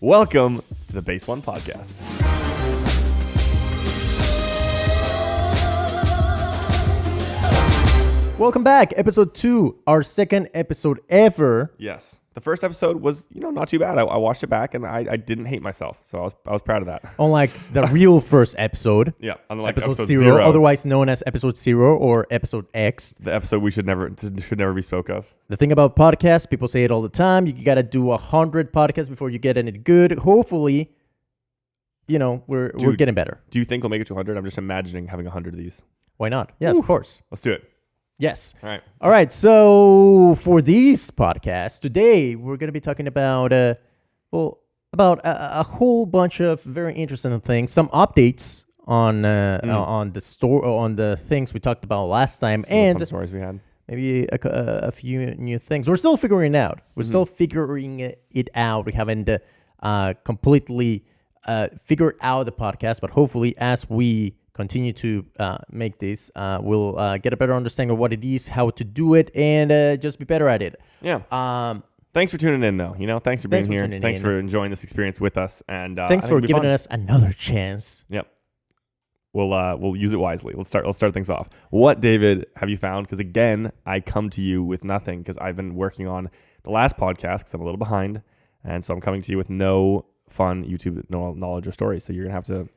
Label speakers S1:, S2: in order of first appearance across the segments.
S1: Welcome to the Base1 Podcast.
S2: Welcome back, episode 2, our second episode ever.
S1: Yes. The first episode was, not too bad. I watched it back and I didn't hate myself. So I was proud of that.
S2: Unlike the real first episode.
S1: Yeah. Unlike
S2: episode 0, otherwise known as episode 0 or episode X.
S1: The episode we should never be spoke of.
S2: The thing about podcasts, people say it all the time. You got to do 100 podcasts before you get any good. Hopefully, we're getting better.
S1: Do you think we'll make it to 100? I'm just imagining having 100 of these.
S2: Why not? Yes, of course.
S1: Let's do it.
S2: Yes.
S1: All
S2: right. So for these podcasts today, we're going to be talking about a whole bunch of very interesting things, some updates on the store, on the things we talked about last time, and
S1: fun stories we had.
S2: Maybe a few new things. We're still figuring it out. We haven't completely figured out the podcast, but hopefully, as we continue to make this, we'll get a better understanding of what it is, how to do it, and just be better at it.
S1: Yeah. Thanks for tuning in, though. Thanks for being here. Thanks for enjoying this experience with us, and
S2: thanks for giving us another chance.
S1: Yep. We'll use it wisely. Let's start things off. What, David, have you found? Because again, I come to you with nothing because I've been working on the last podcast because I'm a little behind, and so I'm coming to you with no fun YouTube knowledge or stories. So you're gonna have to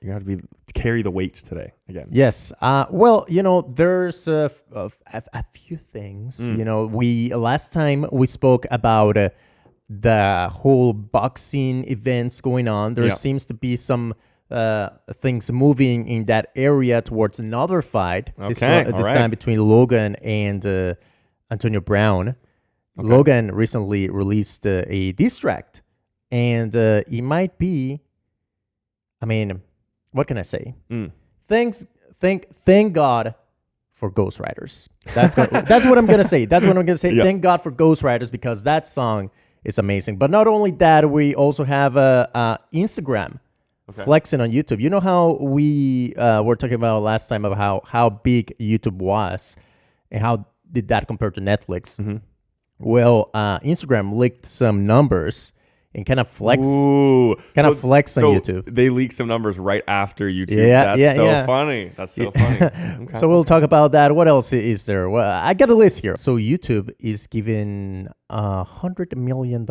S1: carry the weight today again.
S2: Yes. There's a few things. We last time we spoke about the whole boxing events going on. There seems to be some things moving in that area towards another fight.
S1: Okay.
S2: This time between Logan and Antonio Brown. Okay. Logan recently released a diss track. And it might be, what can I say? Thank God for ghostwriters. That's what I'm gonna say. Yep. Thank God for ghostwriters because that song is amazing. But not only that, we also have Instagram flexing on YouTube. You know how we were talking about last time about how big YouTube was and how did that compare to Netflix? Mm-hmm. Well, Instagram leaked some numbers. And kind of flex on YouTube.
S1: They leaked some numbers right after YouTube. That's so funny. That's so funny. Okay.
S2: So we'll talk about that. What else is there? Well, I got a list here. So YouTube is giving $100 million.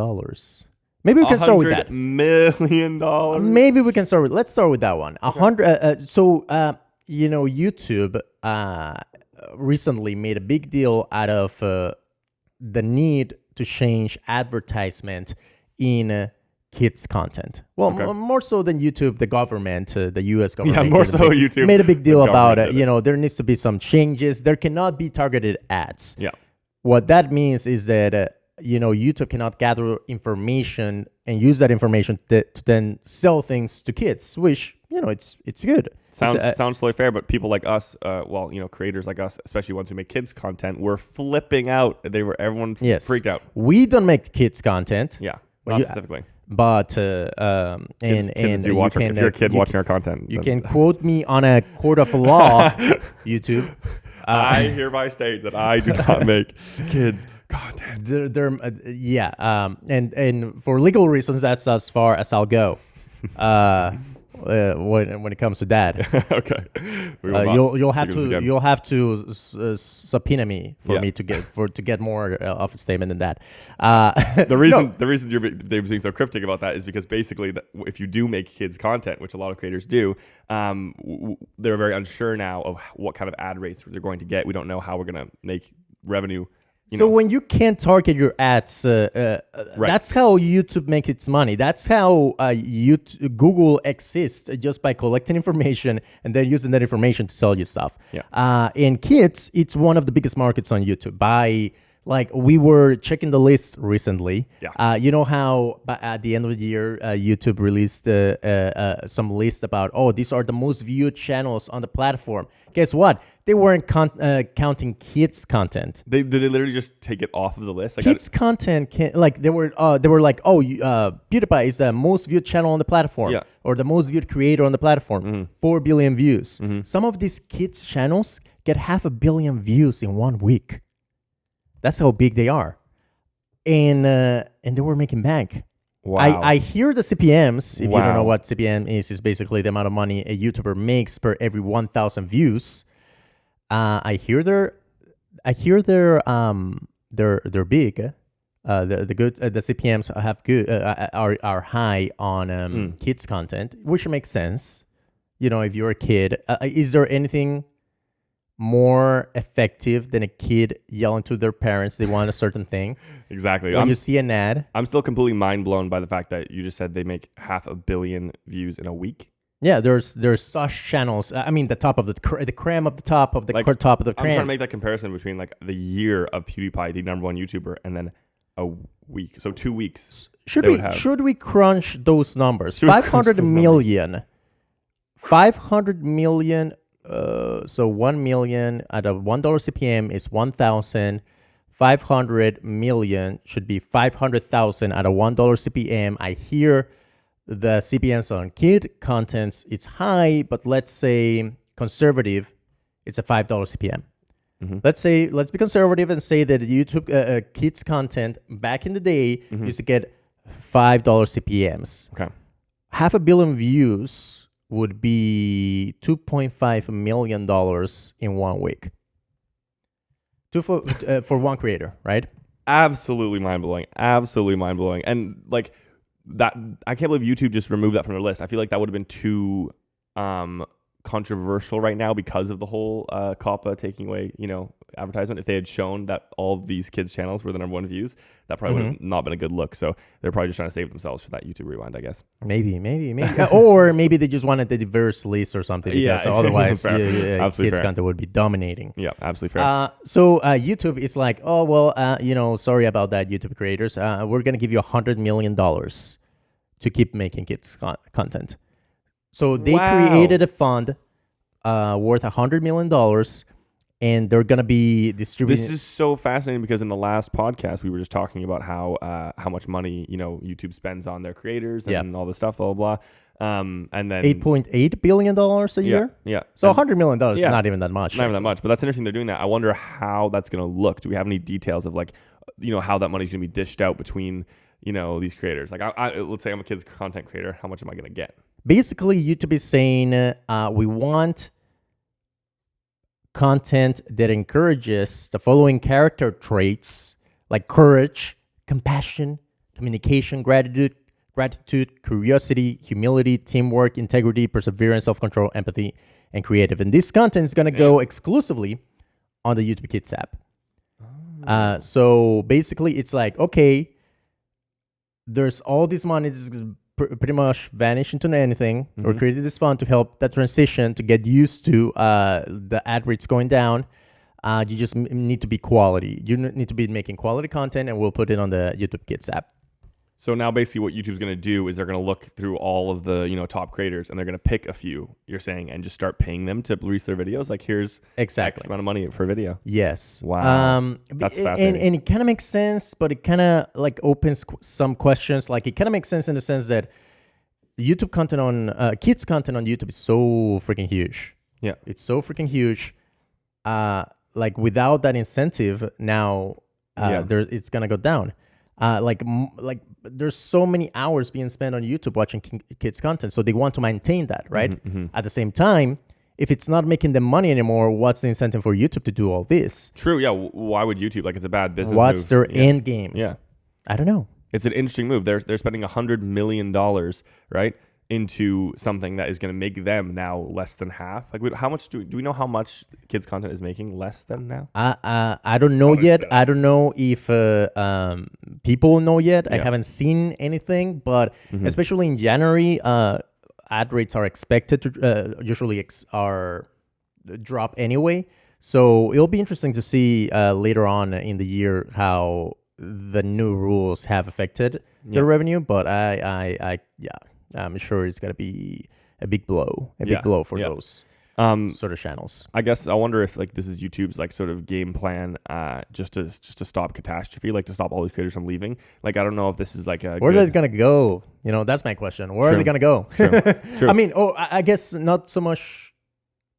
S2: Maybe we can start with that.
S1: $100 million.
S2: Maybe we can start with. Let's start with that one. YouTube recently made a big deal out of the need to change advertisement in kids' content. Well, more so than YouTube, the government, the U.S. government.
S1: Yeah, more so YouTube.
S2: Made a big deal about it. There needs to be some changes. There cannot be targeted ads.
S1: Yeah.
S2: What that means is that, YouTube cannot gather information and use that information to then sell things to kids, which, it's good.
S1: Sounds totally fair, but people like us, creators like us, especially ones who make kids content, were flipping out. Everyone freaked out.
S2: We don't make kids content.
S1: Yeah. Not specifically.
S2: But
S1: kids if you're a kid watching our content,
S2: you can quote me on a court of law, YouTube.
S1: I hereby state that I do not make kids content.
S2: And for legal reasons, that's as far as I'll go. When it comes to that,
S1: okay,
S2: you'll have to subpoena me for me to get more of a statement than that.
S1: The reason they're being so cryptic about that is because basically, if you do make kids content, which a lot of creators do, they're very unsure now of what kind of ad rates they're going to get. We don't know how we're going to make revenue.
S2: So when you can't target your ads, that's how YouTube makes its money. That's how Google exists, just by collecting information and then using that information to sell you stuff.
S1: Yeah.
S2: And kids, it's one of the biggest markets on YouTube. We were checking the list recently.
S1: Yeah.
S2: You know how at the end of the year, YouTube released some list about, these are the most viewed channels on the platform. Guess what? They weren't counting kids' content.
S1: Did they literally just take it off of the list?
S2: Kids' content, they were like, PewDiePie is the most viewed channel on the platform, or the most viewed creator on the platform, 4 billion views. Mm-hmm. Some of these kids' channels get 500 million views in 1 week. That's how big they are, and they were making bank.
S1: Wow.
S2: I hear the CPMs. If you don't know
S1: Wow.
S2: what CPM is basically the amount of money a YouTuber makes per every 1,000 views. I hear they're big. The CPMs have good are high on kids content, which makes sense. If you're a kid, is there anything more effective than a kid yelling to their parents they want a certain thing?
S1: Exactly.
S2: When you see an ad,
S1: I'm still completely mind blown by the fact that you just said they make 500 million views in a week.
S2: yeah, there's such channels. I mean, the top of the creme of the top of the top of the creme.
S1: I'm trying to make that comparison between like the year of PewDiePie, the number one YouTuber, and then a week. So 2 weeks.
S2: Should we crunch those numbers? 500 million. 500 million. So 1 million at a $1 CPM is 1,000. 500 million should be 500,000 at a $1 CPM. I hear the CPMs on kid contents, it's high, but let's say conservative, it's a $5 CPM. Let's be conservative and say that YouTube kids content back in the day used to get $5 CPMs.
S1: Okay.
S2: 500 million views would be $2.5 million in 1 week. For one creator, right?
S1: Absolutely mind blowing. Absolutely mind blowing. And like that, I can't believe YouTube just removed that from their list. I feel like that would have been too controversial right now because of the whole COPPA taking away, advertisement. If they had shown that all of these kids' channels were the number one views, that probably would have not been a good look. So they're probably just trying to save themselves for that YouTube rewind, I guess.
S2: Maybe. Or maybe they just wanted the diverse list or something. Because otherwise, kids' content would be dominating.
S1: Yeah, absolutely fair.
S2: So YouTube is like, oh, well, sorry about that, YouTube creators. We're going to give you $100 million to keep making kids' content. So they created a fund worth $100 million, and they're going to be distributing.
S1: This is so fascinating because in the last podcast, we were just talking about how much money, YouTube spends on their creators and all this stuff, blah, blah, blah. And then
S2: $8.8 billion a year?
S1: Yeah.
S2: So $100 million is not even that much.
S1: Not even that much, but that's interesting they're doing that. I wonder how that's going to look. Do we have any details of like, how that money's going to be dished out between, these creators? Like, let's say I'm a kid's content creator. How much am I going to get?
S2: Basically, YouTube is saying we want content that encourages the following character traits like courage, compassion, communication, gratitude, curiosity, humility, teamwork, integrity, perseverance, self-control, empathy, and creative. And this content is going to go exclusively on the YouTube Kids app. So basically, it's like, okay, there's all this money that's pretty much vanish into anything. Or created this fund to help that transition to get used to the ad rates going down. You just need to be quality. You need to be making quality content, and we'll put it on the YouTube Kids app.
S1: So now basically what YouTube's going to do is they're going to look through all of the, top creators, and they're going to pick a few, you're saying, and just start paying them to release their videos. Like, here's X amount of money for a video.
S2: Yes.
S1: Wow. That's fascinating.
S2: And it kind of makes sense, but it kind of like opens some questions. Like, it kind of makes sense in the sense that YouTube content on kids content on YouTube is so freaking huge.
S1: Yeah.
S2: It's so freaking huge. Like, without that incentive, now it's going to go down. Like there's so many hours being spent on YouTube watching kids content, so they want to maintain that, right? At the same time, if it's not making them money anymore, what's the incentive for YouTube to do all this?
S1: True, yeah. Why would YouTube? Like, it's a bad business
S2: What's
S1: move.
S2: their end game?
S1: Yeah,
S2: I don't know.
S1: It's an interesting move. They're spending $100 million, right, into something that is going to make them now less than half. Like, how much do we know how much kids content is making less than now?
S2: I don't know yet. I don't know if people know yet. I haven't seen anything, but especially in January, ad rates are expected to usually are drop anyway. So it'll be interesting to see later on in the year how the new rules have affected their revenue. But I'm sure it's gonna be a big blow, for those sort of channels.
S1: I guess I wonder if like this is YouTube's like sort of game plan, just to stop catastrophe, like to stop all these creators from leaving. Like, I don't know if this is like
S2: where are they gonna go? That's my question. Where are they gonna go?
S1: True.
S2: I mean, I guess not so much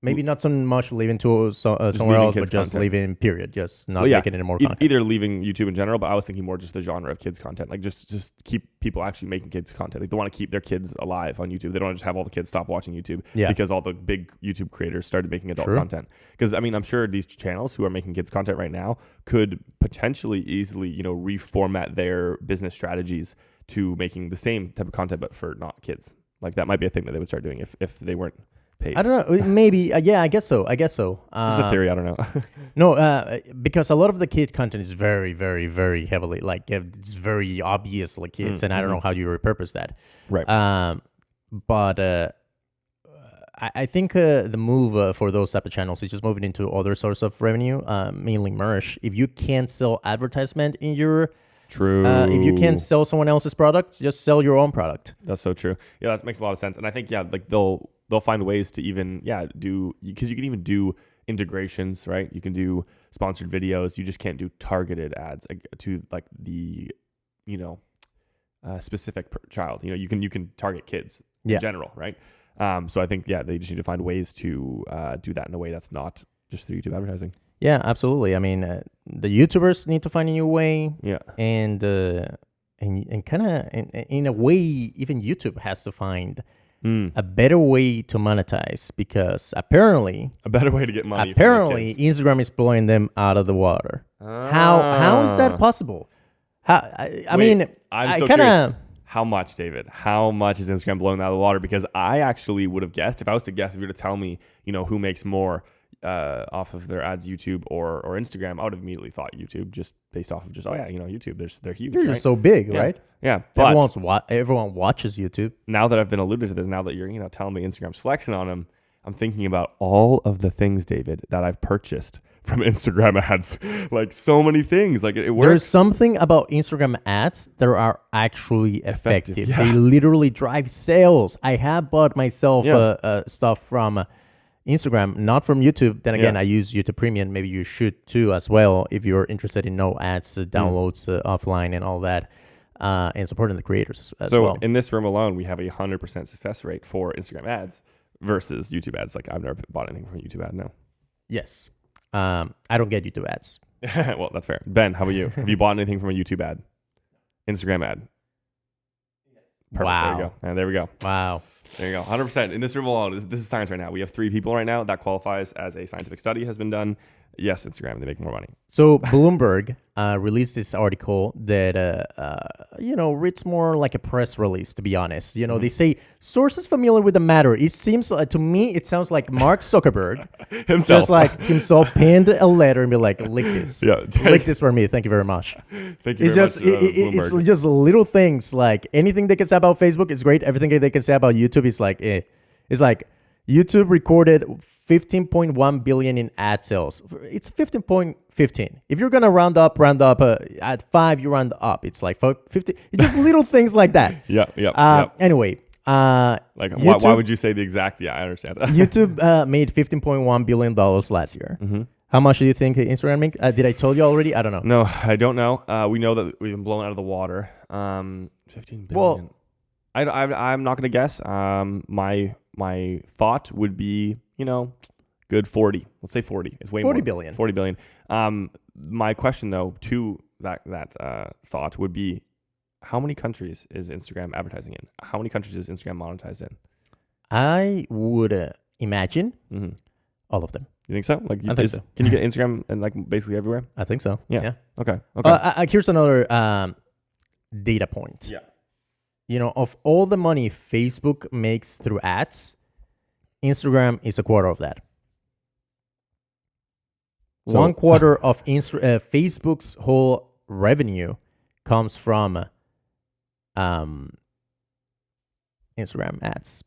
S2: Maybe not so much leaving to somewhere
S1: leaving
S2: else,
S1: kids
S2: but just
S1: content.
S2: leaving, period. Just not making any more content.
S1: Either leaving YouTube in general, but I was thinking more just the genre of kids content. Like just keep people actually making kids content. Like they want to keep their kids alive on YouTube. They don't want to just have all the kids stop watching YouTube because all the big YouTube creators started making adult content. Because I mean, I'm sure these channels who are making kids content right now could potentially easily, you know, reformat their business strategies to making the same type of content, but for not kids. Like that might be a thing that they would start doing if they weren't paid.
S2: I don't know. Maybe. I guess so.
S1: This is a theory. I don't know.
S2: No, because a lot of the kid content is very, very, very heavily like it's very obvious like kids, and I don't know how you repurpose that.
S1: Right.
S2: But I think the move for those type of channels is just moving into other sources of revenue, mainly merch. If you can't sell advertisement in your if you can't sell someone else's products, just sell your own product.
S1: That's so true. Yeah, that makes a lot of sense. And I think like they'll find ways to even do, because you can even do integrations, right? You can do sponsored videos. You just can't do targeted ads to like the specific child. You know, you can target kids in general, right? So I think they just need to find ways to do that in a way that's not just through YouTube advertising.
S2: Yeah, absolutely. I mean, the YouTubers need to find a new way.
S1: Yeah,
S2: and kind of in a way, even YouTube has to find a better way to monetize, because apparently
S1: a better way to get money.
S2: Apparently, Instagram is blowing them out of the water. How is that possible? I mean,
S1: I'm so curious. How much, David? How much is Instagram blowing them out of the water? Because I actually would have guessed, if I was to guess, if you were to tell me, you know, who makes more off of their ads, YouTube or Instagram, I would have immediately thought YouTube, just based off of YouTube. They're huge.
S2: They're just so big, right?
S1: Yeah, but
S2: everyone watches YouTube.
S1: Now that I've been alluded to this, now that you're telling me Instagram's flexing on them, I'm thinking about all of the things, David, that I've purchased from Instagram ads. Like so many things. Like it works.
S2: There's something about Instagram ads that are actually effective.
S1: Yeah.
S2: They literally drive sales. I have bought myself stuff from Instagram, not from YouTube. Then again, I use YouTube Premium. Maybe you should too as well if you're interested in no ads, downloads offline and all that, and supporting the creators as well.
S1: So in this room alone, we have a 100% success rate for Instagram ads versus YouTube ads. Like I've never bought anything from a YouTube ad. No.
S2: Yes. I don't get YouTube ads.
S1: Well, that's fair. Ben, how about you? Have you bought anything from a YouTube ad? Instagram ad? Perfect.
S2: Wow.
S1: There you go. And there we go.
S2: Wow.
S1: There you go. 100%. In this room alone, this is science right now. We have 3 people right now that qualifies as a scientific study has been done. Yes, Instagram, they make more money.
S2: So Bloomberg released this article that, reads more like a press release, to be honest. You know, they say sources familiar with the matter. It seems to me, it sounds like Mark Zuckerberg himself penned a letter and be like, lick this. Yeah. Lick this for me. Thank you very much.
S1: Thank you very much.
S2: It's just little things. Like anything they can say about Facebook is great. Everything they can say about YouTube is like, It's like YouTube recorded 15.1 billion in ad sales. It's 15.15. If you're gonna round up at 5, you round up. It's like 50. It's just little things like that.
S1: Yeah.
S2: Anyway,
S1: like YouTube, why would you say the exact? Yeah, I understand.
S2: YouTube made $15.1 billion last year. Mm-hmm. How much do you think Instagram made? Did I tell you already? I don't know.
S1: No, I don't know. We know that we've been blown out of the water. 15 billion.
S2: Well,
S1: I'm not gonna guess. My thought would be, good 40. Let's say 40. It's way
S2: 40
S1: more.
S2: billion.
S1: 40 billion. My question though to that thought would be, how many countries is Instagram advertising in? How many countries is Instagram monetized in?
S2: I would imagine all of them.
S1: You think so?
S2: I think so.
S1: Can you get Instagram and like basically everywhere?
S2: I think so.
S1: Yeah. Okay.
S2: Here's another data point.
S1: Yeah.
S2: Of all the money Facebook makes through ads, Instagram is a quarter of that. So, 1/4 of Facebook's whole revenue comes from Instagram ads.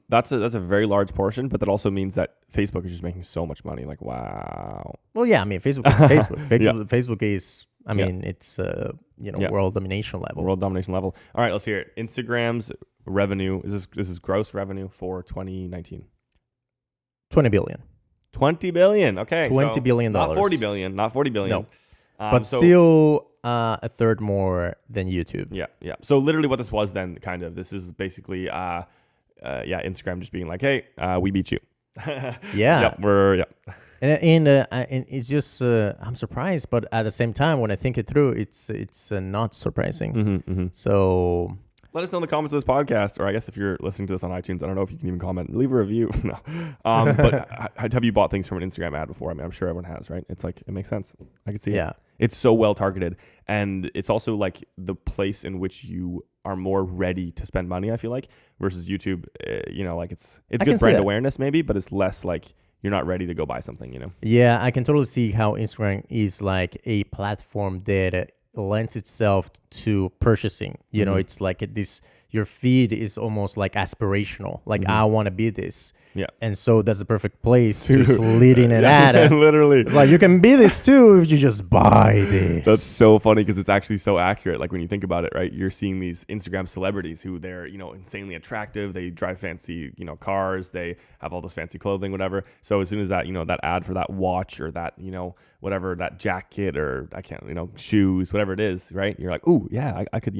S1: That's a very large portion, but that also means that Facebook is just making so much money. Like, wow.
S2: Well, yeah, I mean, Facebook is Facebook. Facebook is, it's world domination level.
S1: World domination level. All right, let's hear it. Instagram's revenue, this is gross revenue for 2019.
S2: 20 billion.
S1: 20 billion. Okay.
S2: $20 billion.
S1: Not 40 billion. Not 40 billion.
S2: No. But still a third more than YouTube.
S1: Yeah. So literally what this was then, this is basically Instagram just being like, hey, we beat you.
S2: Yeah.
S1: We're
S2: And it's just I'm surprised, but at the same time, when I think it through, it's not surprising. So
S1: let us know in the comments of this podcast, or I guess if you're listening to this on iTunes, I don't know if you can even comment. Leave a review. No. But have you bought things from an Instagram ad before? I mean, I'm sure everyone has, right? It's like, it makes sense. I can see it. It's so well targeted. And it's also like the place in which you are more ready to spend money, I feel like, versus YouTube. Like it's good brand awareness maybe, but it's less like you're not ready to go buy something,
S2: Yeah, I can totally see how Instagram is like a platform that lends itself to purchasing. It's like your feed is almost like aspirational. Like, I want to be this.
S1: Yeah.
S2: And so that's the perfect place to lead in an ad.
S1: Literally.
S2: It's like, you can be this too if you just buy this.
S1: That's so funny because it's actually so accurate. Like when you think about it, right? You're seeing these Instagram celebrities who they're, insanely attractive. They drive fancy, cars. They have all this fancy clothing, whatever. So as soon as that, that ad for that watch or that, whatever, that jacket or shoes, whatever it is, right? You're like, ooh, yeah, I could,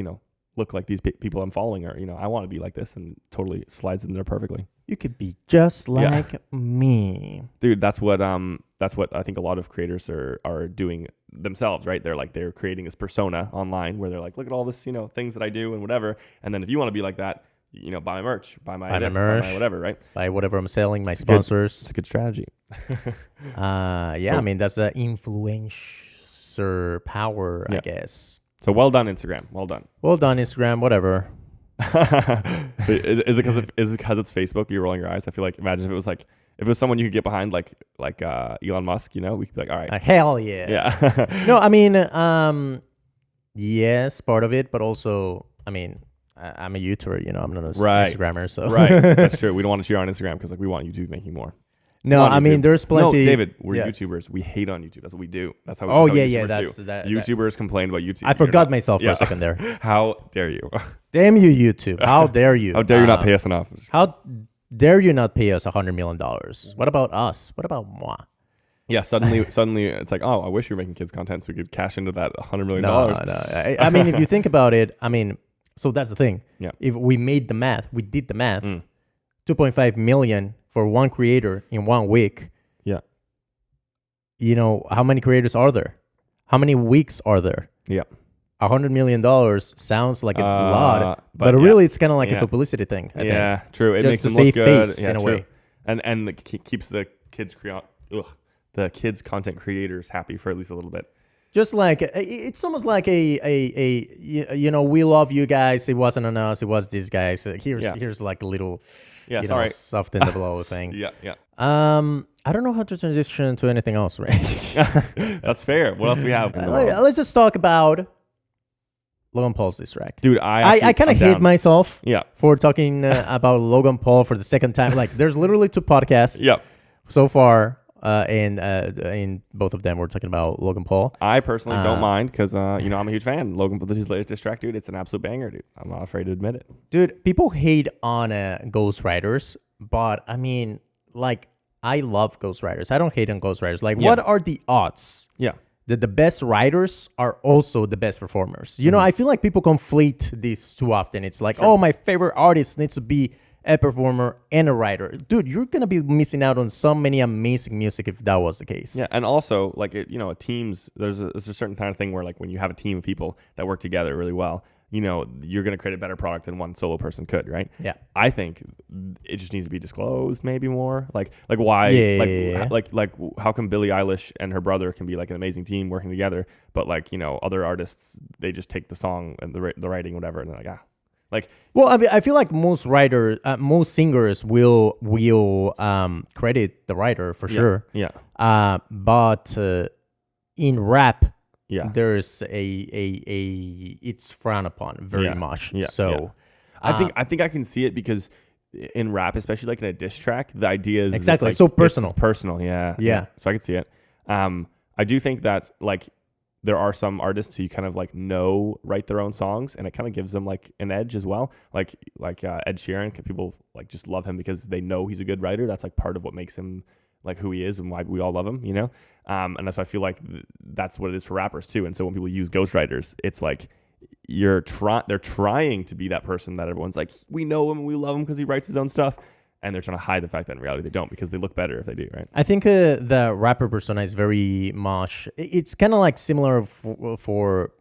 S1: look like these people I'm following, or I want to be like this, and totally slides in there perfectly.
S2: You could be just like me,
S1: dude. That's what I think a lot of creators are doing themselves, right? They're creating this persona online where they're like, look at all this, things that I do and whatever. And then if you want to be like that, buy my merch, buy my merch, buy my whatever, right?
S2: Buy whatever I'm selling, my sponsors.
S1: It's a good strategy.
S2: I mean, that's the influencer power, I guess.
S1: So well done, Instagram. Well done.
S2: Well done, Instagram. Whatever.
S1: Is it because it's Facebook? You're rolling your eyes. I feel like, imagine if it was someone you could get behind, like Elon Musk. We could be like, all right,
S2: hell yeah.
S1: Yeah.
S2: No, I mean, yes, part of it, but also, I mean, I'm a YouTuber. I'm not a Instagrammer, so
S1: right. That's true. We don't want to cheer on Instagram because we want YouTube making more.
S2: No, I mean, there's plenty.
S1: No, David, we're YouTubers. We hate on YouTube. That's what we do. That's how. YouTubers complain about YouTube.
S2: I forgot myself for a second there.
S1: How dare you?
S2: Damn you, YouTube! How dare you?
S1: How dare you not pay us enough?
S2: How dare you not pay us $100 million? What about us? What about moi?
S1: Yeah, suddenly it's like, oh, I wish you were making kids content so we could cash into that $100 million.
S2: No. I mean, if you think about it, so that's the thing.
S1: Yeah.
S2: If we did the math, 2.5 million for one creator in 1 week.
S1: Yeah.
S2: How many creators are there? How many weeks are there?
S1: Yeah.
S2: $100 million sounds like a lot, but really it's kind of like a publicity thing. I think.
S1: True. It
S2: just
S1: makes
S2: to
S1: them look
S2: save
S1: good.
S2: face in a way.
S1: And keeps the kids content creators happy for at least a little bit.
S2: Just like, it's almost like we love you guys. It wasn't on us. It was these guys. Here's like a little, soft in the blow thing.
S1: Yeah.
S2: I don't know how to transition to anything else, right?
S1: That's fair. What else we have?
S2: Let's just talk about Logan Paul's diss track.
S1: Dude, I
S2: kind of hate myself
S1: Yeah.
S2: for talking about Logan Paul for the second time. Like, there's literally 2 podcasts so far. In both of them, we're talking about Logan Paul.
S1: I personally don't mind because, I'm a huge fan. Logan Paul, his latest diss track, dude, it's an absolute banger, dude. I'm not afraid to admit it.
S2: Dude, people hate on ghostwriters, but I mean, like, I love ghostwriters. I don't hate on ghostwriters. Like, what are the odds?
S1: Yeah.
S2: That the best writers are also the best performers? I feel like people conflate this too often. It's like, oh, my favorite artist needs to be a performer and a writer. Dude, you're gonna be missing out on so many amazing music if that was the case.
S1: Yeah, and also like teams. There's a certain kind of thing where like when you have a team of people that work together really well, you're gonna create a better product than one solo person could, right?
S2: Yeah.
S1: I think it just needs to be disclosed maybe more. Like why? Like how come Billie Eilish and her brother can be like an amazing team working together, but like other artists they just take the song and the writing whatever and they're like
S2: well, I feel like most singers will credit the writer for sure.
S1: Yeah.
S2: But in rap, there's it's frowned upon very much.
S1: Yeah.
S2: So
S1: I think I can see it because in rap, especially like in a diss track, the idea is
S2: exactly
S1: like,
S2: so personal.
S1: It's personal. Yeah. So I can see it. I do think that like there are some artists who you kind of like write their own songs, and it kind of gives them like an edge as well. Like Ed Sheeran, people like just love him because they know he's a good writer. That's like part of what makes him like who he is and why we all love him, And that's why I feel like that's what it is for rappers too. And so when people use ghostwriters, it's like they're trying to be that person that everyone's like, we know him and we love him because he writes his own stuff. and they're trying to hide the fact that in reality they don't because they look better if they do, right?
S2: I think the rapper persona is very much. It's kind of like similar for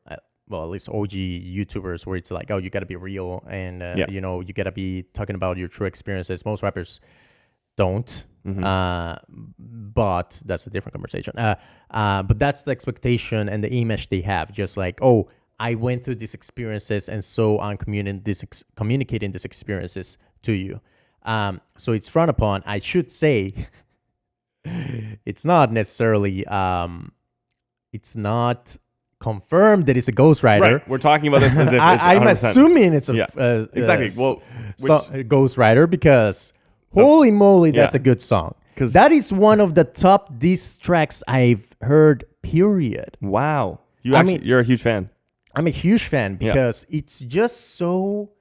S2: well, at least OG YouTubers, where it's like, oh, you got to be real, and you know, you got to be talking about your true experiences. Most rappers don't, but that's a different conversation. But that's the expectation and the image they have. Just like, oh, I went through these experiences, and so I'm communicating these experiences to you. So it's frowned upon. I should say, it's not necessarily. It's not confirmed that it's a ghostwriter.
S1: Right. We're talking about this as if it's 100%.
S2: I'm assuming it's a
S1: exactly. Well,
S2: ghostwriter because holy moly, that's a good song. Because that is one of the top diss tracks I've heard. Period.
S1: Wow. You're a huge fan.
S2: I'm a huge fan because it's just so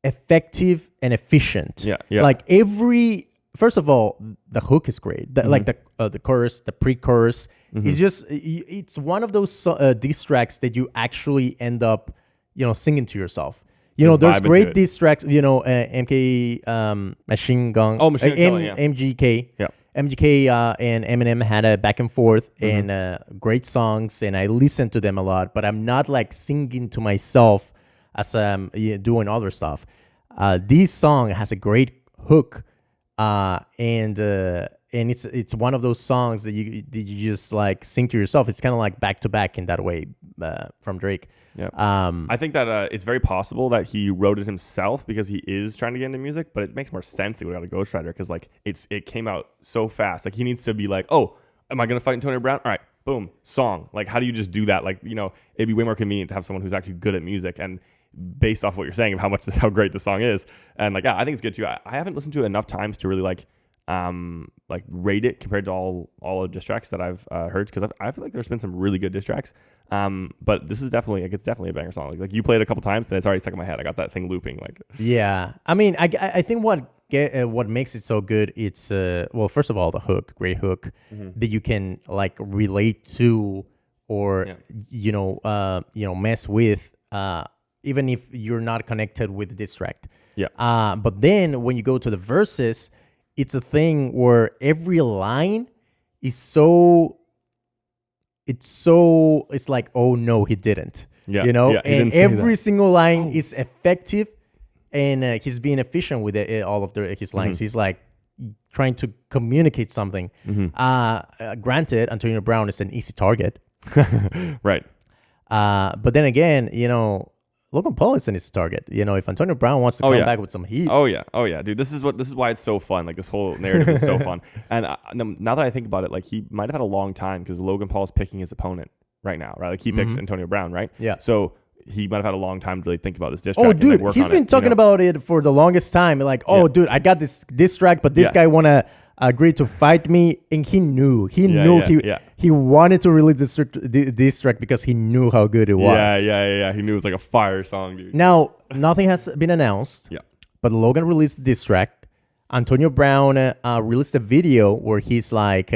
S2: effective and efficient.
S1: Yeah.
S2: Like first of all, the hook is great. Like the chorus, the pre-chorus. It's one of those diss tracks that you actually end up, singing to yourself. There's great diss tracks. MK Machine Gun.
S1: Oh, Machine Gun Kelly,
S2: MGK.
S1: Yeah.
S2: MGK and Eminem had a back and forth and great songs, and I listen to them a lot. But I'm not like singing to myself as I'm doing other stuff. This song has a great hook, and it's one of those songs that you just like sing to yourself. It's kind of like back to back in that way from Drake.
S1: Yeah. I think that it's very possible that he wrote it himself because he is trying to get into music, but it makes more sense that we got a ghostwriter because like it came out so fast. Like he needs to be like, oh, am I gonna fight Antonio Brown? All right, boom, song. Like how do you just do that? Like it'd be way more convenient to have someone who's actually good at music and based off what you're saying of how great the song is. And like I think it's good too. I haven't listened to it enough times to really like rate it compared to all the diss tracks that I've heard because I feel like there's been some really good diss tracks. But this is definitely a banger song. Like you played it a couple times and it's already stuck in my head. I got that thing looping. Like
S2: yeah, I mean, I think what makes it so good, it's well, first of all, the hook, great hook that you can like relate to or mess with, even if you're not connected with the diss track.
S1: Yeah.
S2: But then when you go to the verses, it's a thing where every line is it's like, oh no, he didn't.
S1: Yeah.
S2: And every single line is effective, and he's being efficient with all of his lines. He's like trying to communicate something. Granted, Antonio Brown is an easy target.
S1: Right.
S2: But then again, Logan Paul is an easy target. If Antonio Brown wants to come back with some heat.
S1: Oh yeah, dude. This is why it's so fun. Like this whole narrative is so fun. And now that I think about it, like he might have had a long time because Logan Paul is picking his opponent right now, right? Like he picked Antonio Brown, right?
S2: Yeah.
S1: So he might have had a long time to really think about this diss track.
S2: Oh, dude, he's been talking about it for the longest time. Like, dude, I got this diss track, but this guy wanna agree to fight me, and he knew he wanted to release this track because he knew how good it was.
S1: Yeah. He knew it was like a fire song, dude.
S2: Now nothing has been announced.
S1: Yeah,
S2: but Logan released this track. Antonio Brown released a video where he's like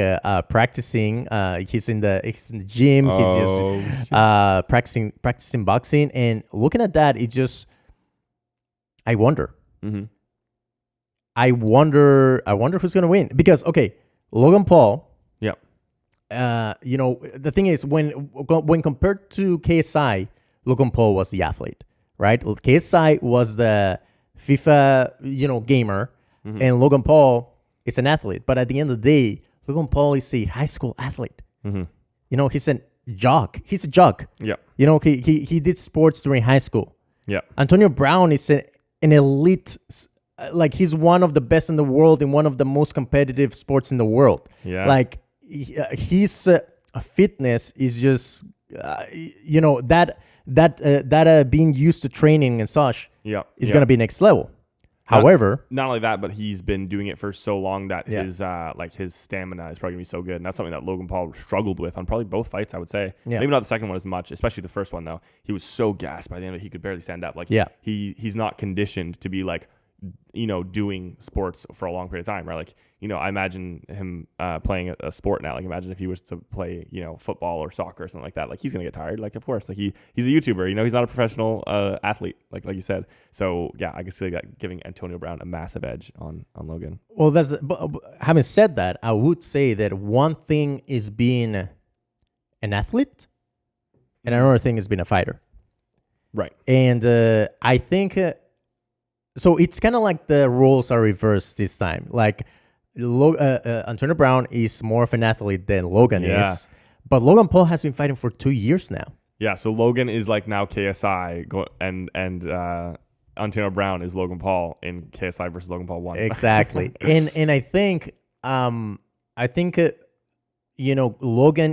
S2: practicing. He's in the gym. He's just practicing boxing, and looking at that, it just I wonder. I wonder who's gonna win because Logan Paul.
S1: Yeah.
S2: The thing is when compared to KSI, Logan Paul was the athlete, right? KSI was the FIFA, gamer, and Logan Paul is an athlete. But at the end of the day, Logan Paul is a high school athlete. He's a jock. He's a jock.
S1: Yeah.
S2: He did sports during high school.
S1: Yeah.
S2: Antonio Brown is an elite. Like he's one of the best in the world in one of the most competitive sports in the world.
S1: Yeah.
S2: Like his fitness is just that being used to training and such is gonna be next level. However,
S1: not only that, but he's been doing it for so long that his stamina is probably gonna be so good, and that's something that Logan Paul struggled with on probably both fights. I would say, maybe not the second one as much, especially the first one though. He was so gassed by the end of it, he could barely stand up. Like, he's not conditioned to be like doing sports for a long period of time, right? Like, I imagine him playing a sport now. Like, imagine if he was to play, football or soccer or something like that. Like, he's gonna get tired. Like, of course. Like, he's a YouTuber. He's not a professional athlete. Like you said. So yeah, I can see that giving Antonio Brown a massive edge on Logan.
S2: Well, but having said that, I would say that one thing is being an athlete, and another thing is being a fighter.
S1: Right.
S2: And I think so. It's kind of like the roles are reversed this time. Like Antonio Brown is more of an athlete than Logan is, but Logan Paul has been fighting for 2 years now.
S1: Yeah. So Logan is like now KSI, and Antonio Brown is Logan Paul in KSI versus Logan Paul 1.
S2: Exactly. and I think Logan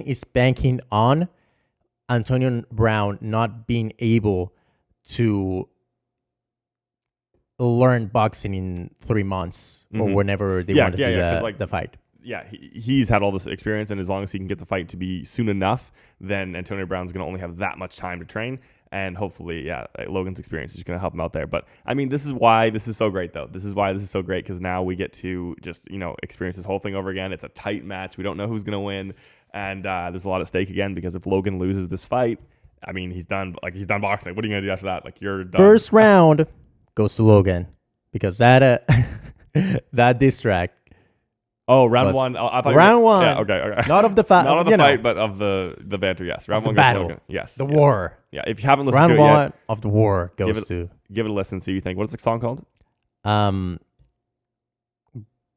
S2: is banking on Antonio Brown not being able to learn boxing in 3 months or whenever they want to do the fight.
S1: Yeah, he's had all this experience, and as long as he can get the fight to be soon enough, then Antonio Brown's going to only have that much time to train, and hopefully, Logan's experience is going to help him out there. But, I mean, this is why this is so great, though. This is why this is so great, because now we get to just, experience this whole thing over again. It's a tight match. We don't know who's going to win, and there's a lot at stake again, because if Logan loses this fight, I mean, he's done boxing. What are you going to do after that? Like, you're done.
S2: First round goes to Logan, because that diss track.
S1: Oh, round one. I thought
S2: round one.
S1: Yeah, okay.
S2: Not of the fight.
S1: Not of the fight, but of the banter. Yes, round one goes
S2: battle.
S1: to Logan. Yes,
S2: the war.
S1: Yeah, if you haven't listened
S2: round
S1: to it
S2: one
S1: yet,
S2: of the war goes to.
S1: Give it a listen. See what you think. What's the song called?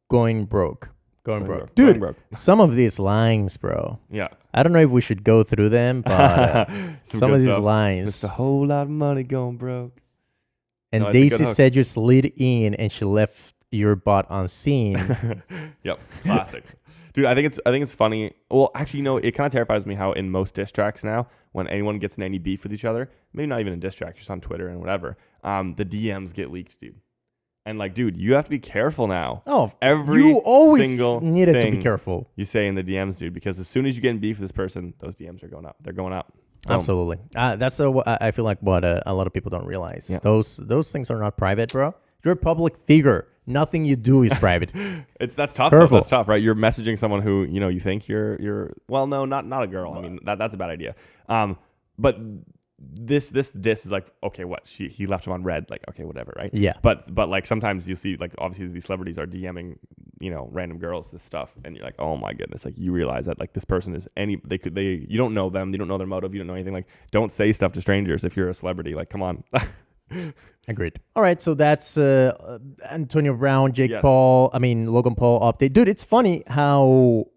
S2: Going broke. Dude.
S1: Going broke.
S2: Some of these lines, bro.
S1: Yeah.
S2: I don't know if we should go through them, but some of these lines.
S1: It's a whole lot of money going broke.
S2: And Daisy said you slid in and she left your butt unseen.
S1: Yep, classic. Dude, I think it's funny. Well, actually, it kind of terrifies me how in most diss tracks now, when anyone gets in any beef with each other, maybe not even in diss tracks, just on Twitter and whatever, the DMs get leaked, dude. And like, dude, you have to be careful now.
S2: Oh,
S1: every
S2: you always
S1: single
S2: needed to be careful.
S1: You say in the DMs, dude, because as soon as you get in beef with this person, those DMs are going up. They're going up.
S2: Absolutely. That's I feel like what a lot of people don't realize. Yeah. Those things are not private, bro. You're a public figure. Nothing you do is private.
S1: That's tough. That's tough, right? You're messaging someone who you think you're. Well, no, not a girl. I mean, that's a bad idea. But this diss is like, okay, what? He left him on red. Like, okay, whatever, right?
S2: Yeah.
S1: But like sometimes you see like obviously these celebrities are DMing random girls this stuff, and you're like, oh my goodness, like you realize that like this person is you don't know them, you don't know their motive, you don't know anything. Like, don't say stuff to strangers if you're a celebrity. Like, come on.
S2: Agreed. All right, so that's Antonio Brown, Logan Paul update. Dude, it's funny how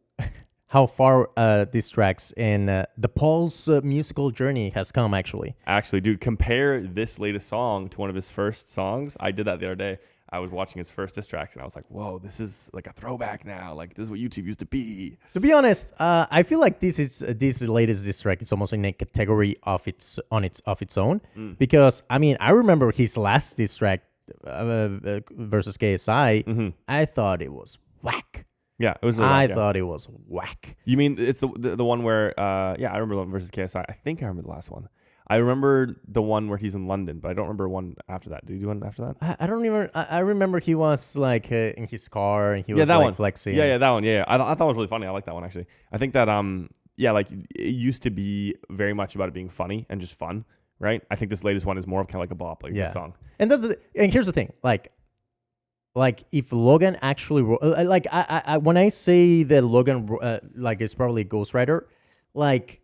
S2: far these tracks and the Paul's musical journey has come, actually.
S1: Actually, dude, compare this latest song to one of his first songs. I did that the other day. I was watching his first diss tracks, and I was like, whoa, this is like a throwback now. Like, this is what YouTube used to be.
S2: To be honest, I feel like this latest diss track is almost in a category of its own. Because, I mean, I remember his last diss track versus KSI. Mm-hmm. I thought it was whack.
S1: Yeah, it was.
S2: Thought it was whack.
S1: You mean it's the one where? I remember the one versus KSI. I think I remember the last one. I remember the one where he's in London, but I don't remember one after that. Did you do one after that?
S2: I don't even. I remember he was like in his car and he was
S1: that
S2: like
S1: one.
S2: flexing.
S1: Yeah, that one. Yeah, I thought it was really funny. I like that one actually. I think that like it used to be very much about it being funny and just fun, right? I think this latest one is more of kind of like a bop, like a song.
S2: And here's the thing, like if Logan actually I when I say that Logan is probably a ghostwriter, like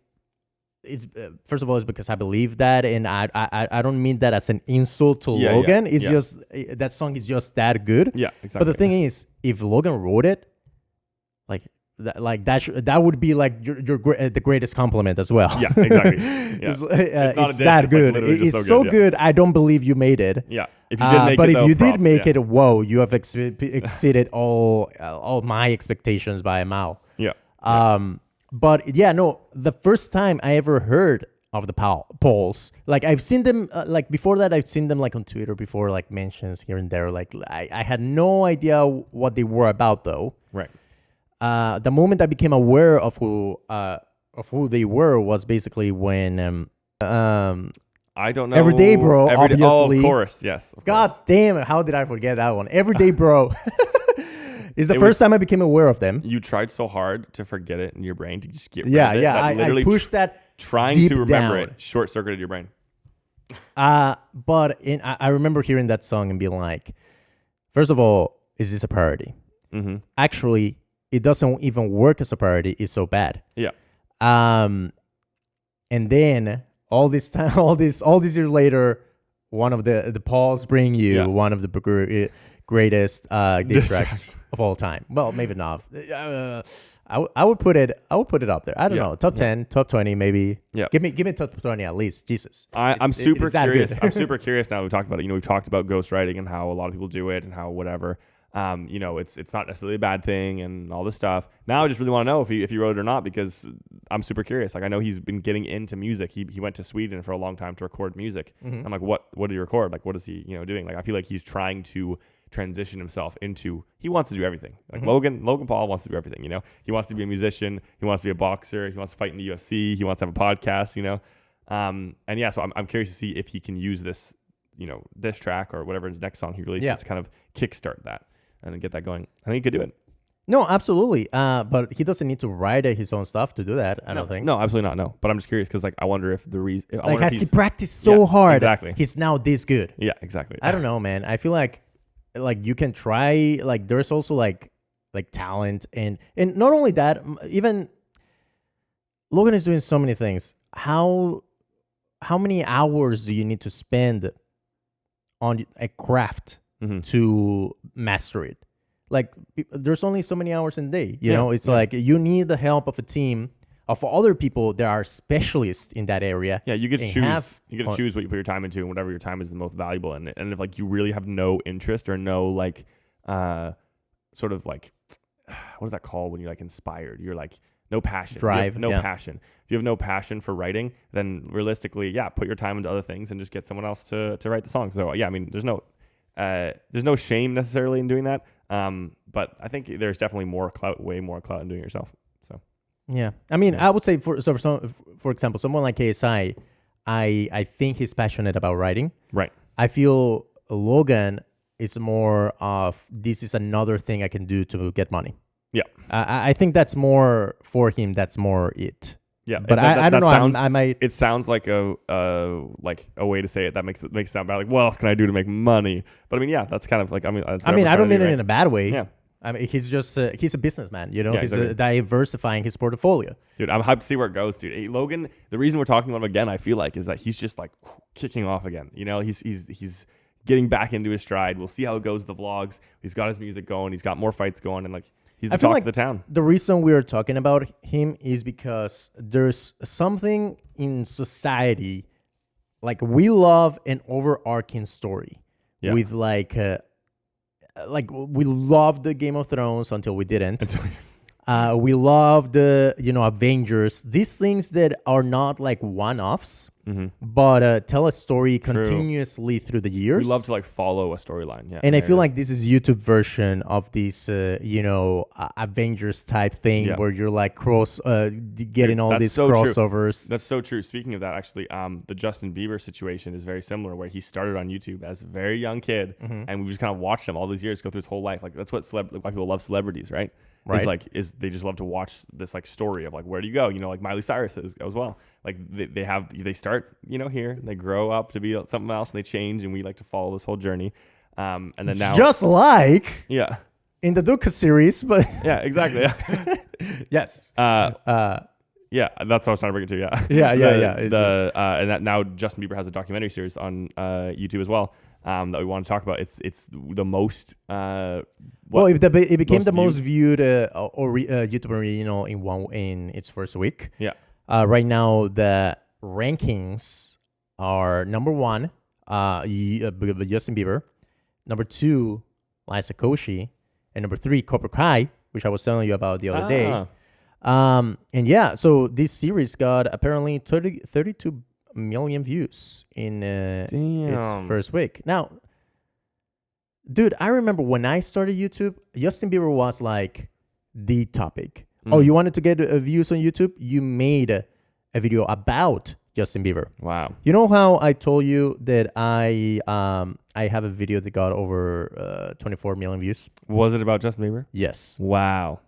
S2: it's first of all it's because I believe that, and I don't mean that as an insult to Logan. It's just that song is just that good.
S1: Yeah, exactly.
S2: But the thing is, if Logan wrote it, that would be like the greatest compliment as well.
S1: Yeah, exactly. Yeah.
S2: It's that good. It's so good. I don't believe you made it.
S1: Yeah. If you did make
S2: but
S1: it,
S2: if you did make it, whoa, you have exceeded all my expectations by a mile.
S1: Yeah.
S2: But yeah, no, the first time I ever heard of the Pauls, like I've seen them, like before that, I've seen them like on Twitter before, like mentions here and there. Like I had no idea what they were about though.
S1: Right.
S2: The moment I became aware of who they were was basically when
S1: I I don't know.
S2: Everyday Bro,
S1: Oh,
S2: obviously.
S1: of course. Yes. Of
S2: God
S1: course.
S2: damn it. How did I forget that one? Everyday Bro. It's the first time I became aware of them.
S1: You tried so hard to forget it in your brain to just get rid
S2: Yeah,
S1: of it.
S2: yeah.
S1: That
S2: I
S1: literally
S2: pushed that
S1: trying
S2: deep
S1: to remember
S2: down.
S1: it short-circuited your brain.
S2: But I remember hearing that song and being like, first of all, is this a priority?
S1: Mm-hmm.
S2: Actually, it doesn't even work as a priority. It's so bad.
S1: Yeah.
S2: And then all this time, all these years later, one of the Pauls bring you one of the greatest diss tracks of all time. Well, maybe not. I would put it up there. I don't know, top 10, top 20, maybe. Yeah, give me top 20 at least. Jesus,
S1: I'm super curious. I'm super
S2: good.
S1: curious now. We talked about it. We've talked about ghostwriting and how a lot of people do it and how whatever. It's not necessarily a bad thing and all this stuff. Now I just really want to know if he wrote it or not, because I'm super curious. Like, I know he's been getting into music. He went to Sweden for a long time to record music. Mm-hmm. I'm like, what did he record? Like, what is he doing? Like, I feel like he's trying to transition himself into, he wants to do everything. Like Logan Paul wants to do everything. He wants to be a musician. He wants to be a boxer. He wants to fight in the UFC. He wants to have a podcast. So I'm curious to see if he can use this, this track or whatever his next song he releases to kind of kickstart that and get that going. I think he could do it.
S2: No, absolutely. But he doesn't need to write his own stuff to do that. I don't think.
S1: No, absolutely not. No. But I'm just curious because, I wonder if the reason.
S2: Has he practiced so hard?
S1: Exactly.
S2: He's now this good.
S1: Yeah, exactly.
S2: I don't know, man. I feel like you can try. Like, there's also like talent and not only that. Even Logan is doing so many things. How many hours do you need to spend on a craft to master it? Like, there's only so many hours in a day. It's like you need the help of a team of other people that are specialists in that area.
S1: Yeah, you get to choose. You get to choose what you put your time into, and whatever your time is the most valuable. And if you really have no interest or no sort of what is that called when you're inspired? You're no passion,
S2: drive,
S1: passion. If you have no passion for writing, then realistically, put your time into other things and just get someone else to write the song. So there's no shame necessarily in doing that. But I think there's definitely way more clout in doing it yourself. So
S2: yeah, I would say for example, someone like KSI, I think he's passionate about writing.
S1: Right.
S2: I feel Logan is more of, this is another thing I can do to get money.
S1: Yeah.
S2: I think that's more for him. That's more it.
S1: Yeah,
S2: but I don't know. I might.
S1: It sounds like a way to say it that makes it sound bad. Like, what else can I do to make money? But that's kind of
S2: I don't mean it in a bad way.
S1: Yeah.
S2: He's just he's a businessman. He's
S1: exactly.
S2: Diversifying his portfolio.
S1: Dude, I'm hyped to see where it goes, dude. Hey, Logan, the reason we're talking about him again, I feel like, is that he's just kicking off again. He's getting back into his stride. We'll see how it goes with the vlogs. He's got his music going. He's got more fights going, and he's the talk of the town.
S2: The reason we're talking about him is because there's something in society, we love an overarching story with we loved the Game of Thrones until we didn't. We loved the Avengers. These things that are not one-offs, but tell a story continuously through the years.
S1: We love to follow a storyline. Yeah,
S2: and I feel like this is YouTube version of this Avengers type thing where you're getting all these crossovers.
S1: True. That's so true. Speaking of that, actually, the Justin Bieber situation is very similar, where he started on YouTube as a very young kid, and we just kind of watched him all these years go through his whole life. That's what why people love celebrities, right? Right. Is they just love to watch this story of where do you go? Miley Cyrus is as well. They start here, and they grow up to be something else, and they change, and we like to follow this whole journey. And then now,
S2: just in the Duca series, but
S1: yeah, exactly. Yeah.
S2: Yes.
S1: Yeah, that's what I was trying to bring it to.
S2: Yeah.
S1: And that now Justin Bieber has a documentary series on YouTube as well. That we want to talk about. It's the most.
S2: It became the most viewed YouTube original in its first week.
S1: Yeah.
S2: Right now the rankings are number 1, Justin Bieber, number 2, Liza Koshy, and number 3, Cobra Kai, which I was telling you about the other day. So this series got apparently 32 million views in its first week. Now, dude, I remember when I started YouTube, Justin Bieber was the topic. Oh, you wanted to get views on YouTube? You made a video about Justin Bieber.
S1: Wow.
S2: You know how I told you that I have a video that got over 24 million views?
S1: Was it about Justin Bieber?
S2: Yes.
S1: Wow.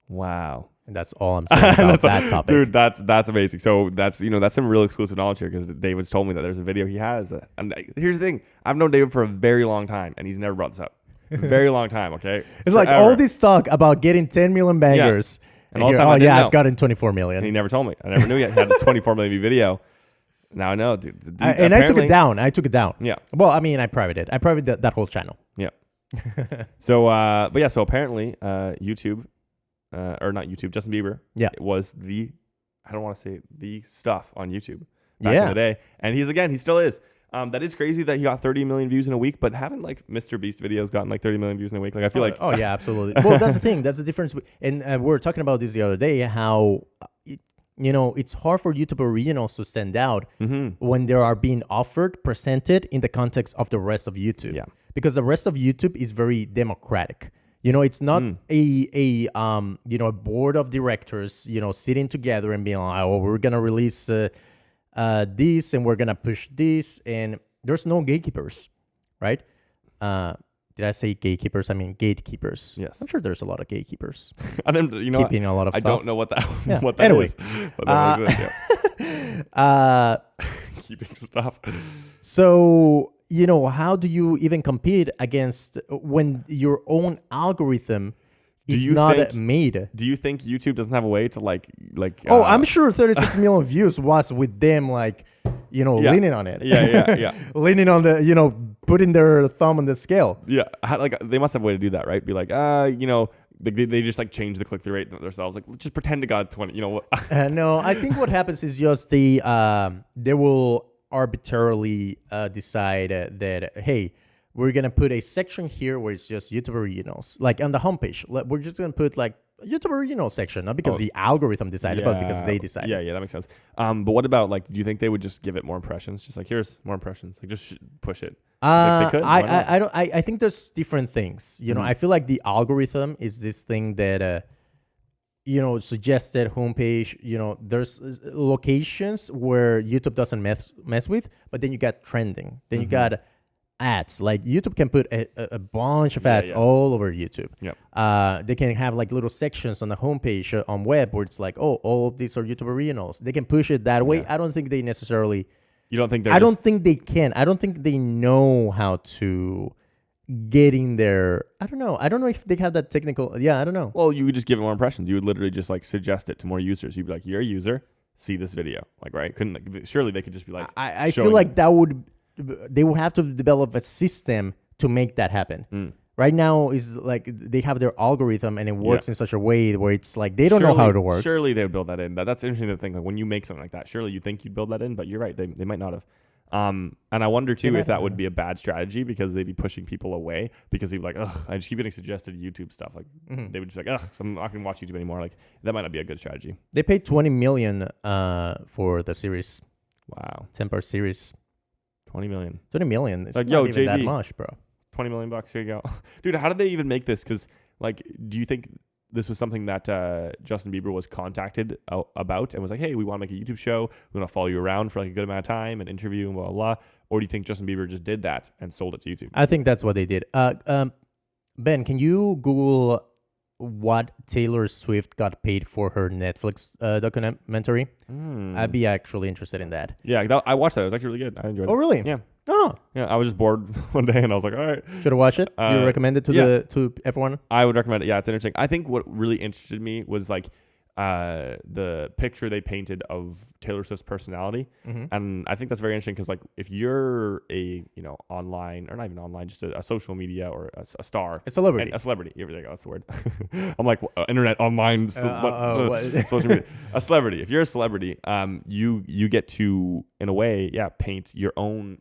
S2: And that's all I'm saying about that topic.
S1: Dude, that's amazing. So that's some real exclusive knowledge here, because David's told me that there's a video he has. And here's the thing. I've known David for a very long time, and he's never brought this up. A very long time, okay?
S2: It's like all this talk about getting 10 million bangers.
S1: Yeah. And all the time I didn't know.
S2: I've gotten 24 million.
S1: And he never told me. I never knew he had a 24 million view video. Now I know, dude.
S2: And I took it down.
S1: Yeah.
S2: Well, I mean, I privated it. I privated that whole channel.
S1: Yeah. So, so apparently, YouTube, or not YouTube, Justin Bieber, it was I don't want to say the stuff on YouTube back in the day. And he still is. That is crazy that he got 30 million views in a week, but haven't like Mr. Beast videos gotten like 30 million views in a week? Like I feel like...
S2: Oh, yeah, absolutely. Well, that's the thing. That's the difference. And we were talking about this the other day, how, it's hard for YouTube originals to stand out when they are being presented in the context of the rest of YouTube. Yeah. Because the rest of YouTube is very democratic. It's not a board of directors, sitting together and being like, oh, we're going to release... this and we're gonna push this, and there's no gatekeepers, right? Did I say gatekeepers? I mean gatekeepers.
S1: Yes,
S2: I'm sure there's a lot of gatekeepers.
S1: And then
S2: keeping a lot of stuff.
S1: I don't know what that
S2: anyway.
S1: is. But keeping stuff.
S2: So how do you even compete against when your own algorithm is not made?
S1: Do you think YouTube doesn't have a way to like?
S2: I'm sure 36 million views was with them, leaning on it.
S1: Yeah.
S2: Leaning on the, putting their thumb on the scale.
S1: Yeah, they must have a way to do that, right? Be like, they just like change the click-through rate themselves. Like, just pretend to got 20. You know what?
S2: No, I think what happens is just they will arbitrarily decide that, hey, we're going to put a section here where it's just YouTube originals. Like on the homepage, we're just going to put like YouTube original section, not because the algorithm decided, but because they decided.
S1: Yeah, that makes sense. But what about do you think they would just give it more impressions? Just like, here's more impressions. Like, just push it. Like they could.
S2: I think there's different things. I feel like the algorithm is this thing that, suggested homepage. There's locations where YouTube doesn't mess with, but then you got trending. Then you got ads. Like YouTube can put a bunch of ads all over YouTube. Yep. They can have like little sections on the homepage on web where it's like, oh, all of these are YouTube originals. They can push it that way. I don't think they necessarily.
S1: You don't think they're?
S2: Don't think they can. I don't think they know how to get in there. I don't know. I don't know if they have that technical. Yeah, I don't know.
S1: Well, you would just give it more impressions. You would literally just like suggest it to more users. You'd be like, you're a user, see this video. Like, right? Surely they could just be like.
S2: I feel like that would. They will have to develop a system to make that happen. Right now is like they have their algorithm and it works in such a way where it's like they don't know how it works. Surely
S1: they would build that in. That's interesting to think. Like when you make something like that, surely you think you'd build that in, but you're right. They might not have. And I wonder too if that would be a bad strategy because they'd be pushing people away because they'd be like, ugh, I just keep getting suggested YouTube stuff. Like they would just be like, ugh, so I'm not gonna watch YouTube anymore. Like that might not be a good strategy.
S2: They paid $20 million for the series.
S1: Wow.
S2: 10-part series.
S1: 20 million.
S2: 20 million. It's
S1: like,
S2: not even that much, bro.
S1: $20 million. Here you go. Dude, how did they even make this? Because, do you think this was something that Justin Bieber was contacted about and was like, hey, we want to make a YouTube show. We want to follow you around for like a good amount of time and interview and blah, blah, blah. Or do you think Justin Bieber just did that and sold it to YouTube?
S2: I think that's what they did. Ben, can you Google what Taylor Swift got paid for her Netflix documentary? I'd be actually interested in that.
S1: Yeah, I watched that. It was actually really good. I enjoyed it.
S2: Oh, really?
S1: Yeah.
S2: Oh.
S1: Yeah, I was just bored one day and I was like, all right.
S2: Should I watch it? You recommend it to everyone?
S1: I would recommend it. Yeah, it's interesting. I think what really interested me was the picture they painted of Taylor Swift's personality. And I think that's very interesting because if you're a online or not even online, just a social media or a star,
S2: a celebrity,
S1: there you go, that's the word. I'm like internet online social media, a celebrity. If you're a celebrity, you get to in a way paint your own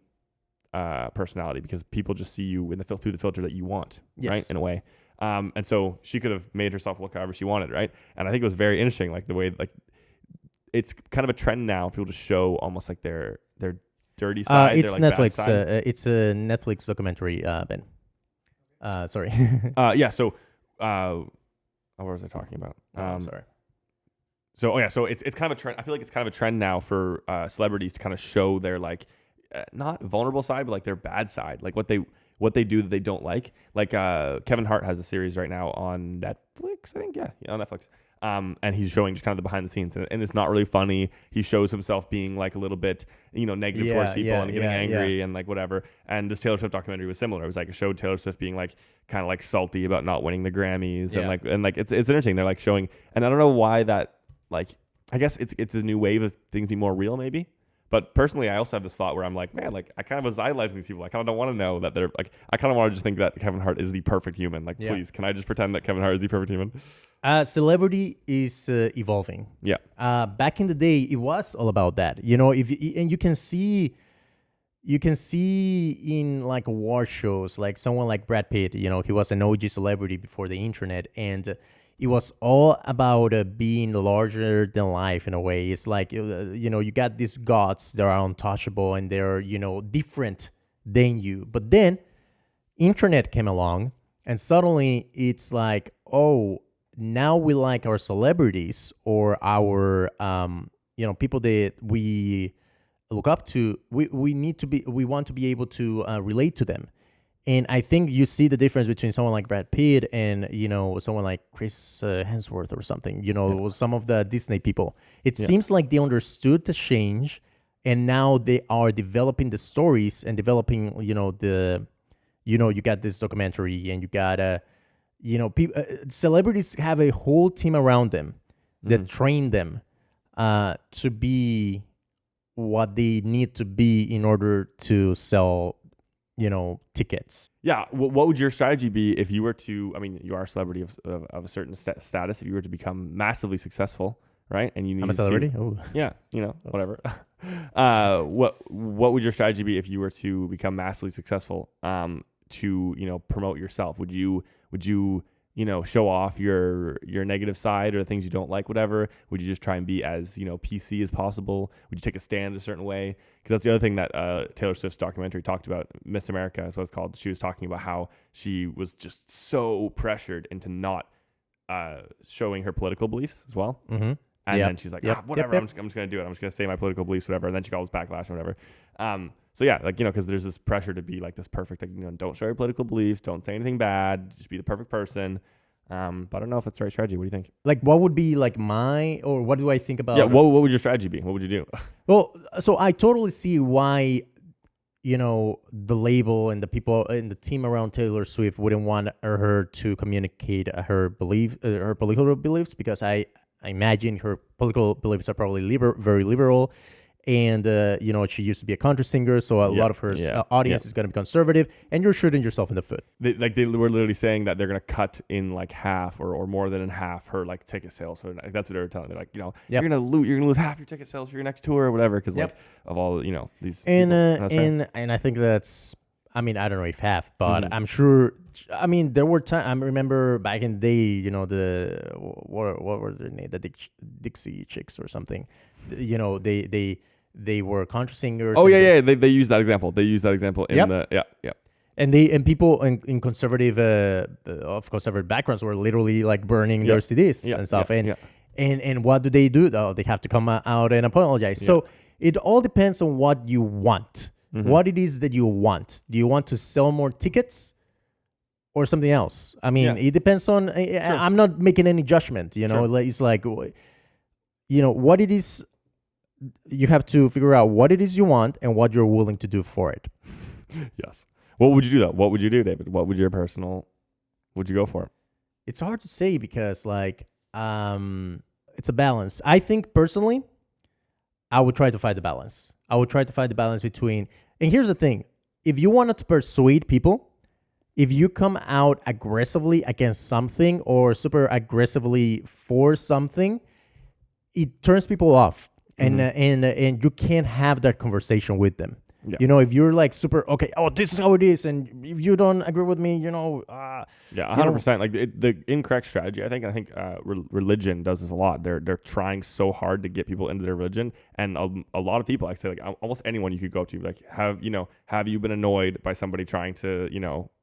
S1: personality because people just see you through the filter that you want, right? In a way. And so she could have made herself look however she wanted, right? And I think it was very interesting, the way it's kind of a trend now for people to show almost their dirty side.
S2: It's Netflix. It's a Netflix documentary, Ben. Sorry.
S1: Yeah. So, what was I talking about?
S2: Sorry.
S1: So so it's kind of a trend. I feel like it's kind of a trend now for celebrities to kind of show their like not vulnerable side, but like their bad side, like what they do that they don't like. Like Kevin Hart has a series right now on Netflix, I think. Yeah, on Netflix. And he's showing just kind of the behind the scenes, and it's not really funny. He shows himself being like a little bit, negative towards people and getting angry and like whatever. And this Taylor Swift documentary was similar. It was like it showed Taylor Swift being like kind of like salty about not winning the Grammys and like it's interesting. They're like showing, and I don't know why that, like, I guess it's a new wave of things being more real maybe. But personally, I also have this thought where I'm like, man, like I kind of was idolizing these people. I kind of don't want to know that they're like, I kind of want to just think that Kevin Hart is the perfect human. Like, please, can I just pretend that Kevin Hart is the perfect human?
S2: Celebrity is evolving.
S1: Yeah.
S2: Back in the day, it was all about that. And you can see in like award shows, like someone like Brad Pitt. He was an OG celebrity before the internet, and it was all about being larger than life in a way. It's like, you got these gods that are untouchable and they're, different than you. But then internet came along and suddenly it's like, oh, now we like our celebrities or our, people that we look up to. We want to be able to relate to them. And I think you see the difference between someone like Brad Pitt and, someone like Chris Hemsworth or something, some of the Disney people. It seems like they understood the change, and now they are developing the stories and developing, you got this documentary and you got, celebrities have a whole team around them that train them to be what they need to be in order to sell tickets.
S1: Yeah. What would your strategy be if you were to, I mean, you are a celebrity of a certain status, if you were to become massively successful, right? And you need
S2: I'm a celebrity?
S1: Yeah, whatever. What would your strategy be if you were to become massively successful to, promote yourself? Would you show off your negative side or the things you don't like, whatever? Would you just try and be as, PC as possible? Would you take a stand a certain way? Because that's the other thing that Taylor Swift's documentary talked about. Miss America is what it's called. She was talking about how she was just so pressured into not showing her political beliefs as well. Mm-hmm. And then she's like, whatever, I'm just going to do it. I'm just going to say my political beliefs, whatever. And then she got all this backlash or whatever. So yeah, like, because there's this pressure to be like this perfect, like, don't show your political beliefs, don't say anything bad, just be the perfect person. But I don't know if it's the right strategy. What do you think?
S2: Like, what would be like or what do I think about?
S1: Yeah, what would your strategy be? What would you do?
S2: Well, so I totally see why, the label and the people and the team around Taylor Swift wouldn't want her to communicate her political beliefs, because I imagine her political beliefs are probably very liberal. And, she used to be a country singer, so a lot of her audience is going to be conservative, and you're shooting yourself in the foot.
S1: They were literally saying that they're going to cut in like half or more than in half her like ticket sales. That's what they were telling. They're like, you're going to lose half your ticket sales for your next tour or whatever, because like of all, these
S2: and I think that's, I mean, I don't know if half, but I'm sure. I mean, there were times. I remember back in the day, what were their name? The Dixie Chicks or something. They were country singers.
S1: Oh yeah. They use that example. They use that example in the
S2: And people in conservative backgrounds were literally like burning their CDs and stuff. And what do? Oh, they have to come out and apologize. Yeah. So it all depends on what you want. Mm-hmm. What it is that you want. Do you want to sell more tickets or something else? I mean, it depends on. Sure. I'm not making any judgment. Sure. It's like, what it is. You have to figure out what it is you want and what you're willing to do for it.
S1: Yes. What would you do though? What would you do, David? What would you go for?
S2: It's hard to say because it's a balance. I think personally, I would try to find the balance. I would try to find the balance between, and here's the thing. If you wanted to persuade people, if you come out aggressively against something or super aggressively for something, it turns people off. And you can't have that conversation with them. Yeah. If you're like super, okay, this is how it is, and if you don't agree with me,
S1: 100%. Like the incorrect strategy, I think religion does this a lot. They're trying so hard to get people into their religion, and a lot of people, I say, like almost anyone you could go to, like have you been annoyed by somebody trying to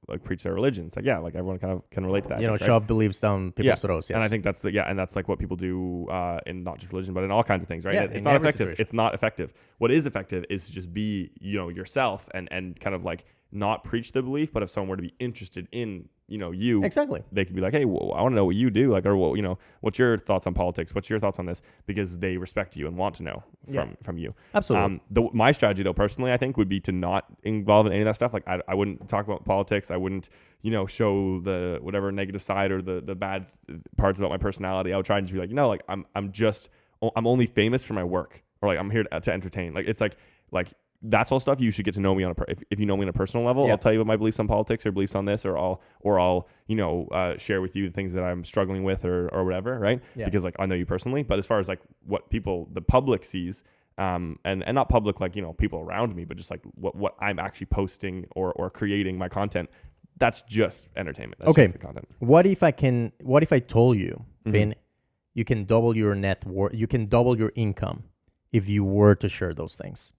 S1: like preach their religion. It's like, yeah, like everyone kind of can relate to that.
S2: You know, shove beliefs down people's throats. Yes.
S1: And I think that's and that's like what people do in not just religion, but in all kinds of things, right?
S2: Yeah,
S1: it's not effective. Situation. It's not effective. What is effective is to just be, yourself and kind of like not preach the belief, but if someone were to be interested in, you,
S2: exactly,
S1: they could be like, hey, well, I want to know what you do, like, or what's your thoughts on politics? What's your thoughts on this? Because they respect you and want to know from you.
S2: Absolutely.
S1: My strategy, though, personally, I think would be to not involve in any of that stuff. Like, I wouldn't talk about politics. I wouldn't, show the whatever negative side or the bad parts about my personality. I would try and just be like, like I'm only famous for my work, or like I'm here to entertain. Like, it's like that's all stuff you should get to know me on if you know me on a personal level. I'll tell you what my beliefs on politics or beliefs on this, or I'll share with you the things that I'm struggling with or whatever, right? Because like I know you personally. But as far as like what the public sees, and not public like people around me, but just like what I'm actually posting or creating my content, that's just entertainment. That's just the content.
S2: What if I told you, Finn, you can double your net worth, you can double your income if you were to share those things?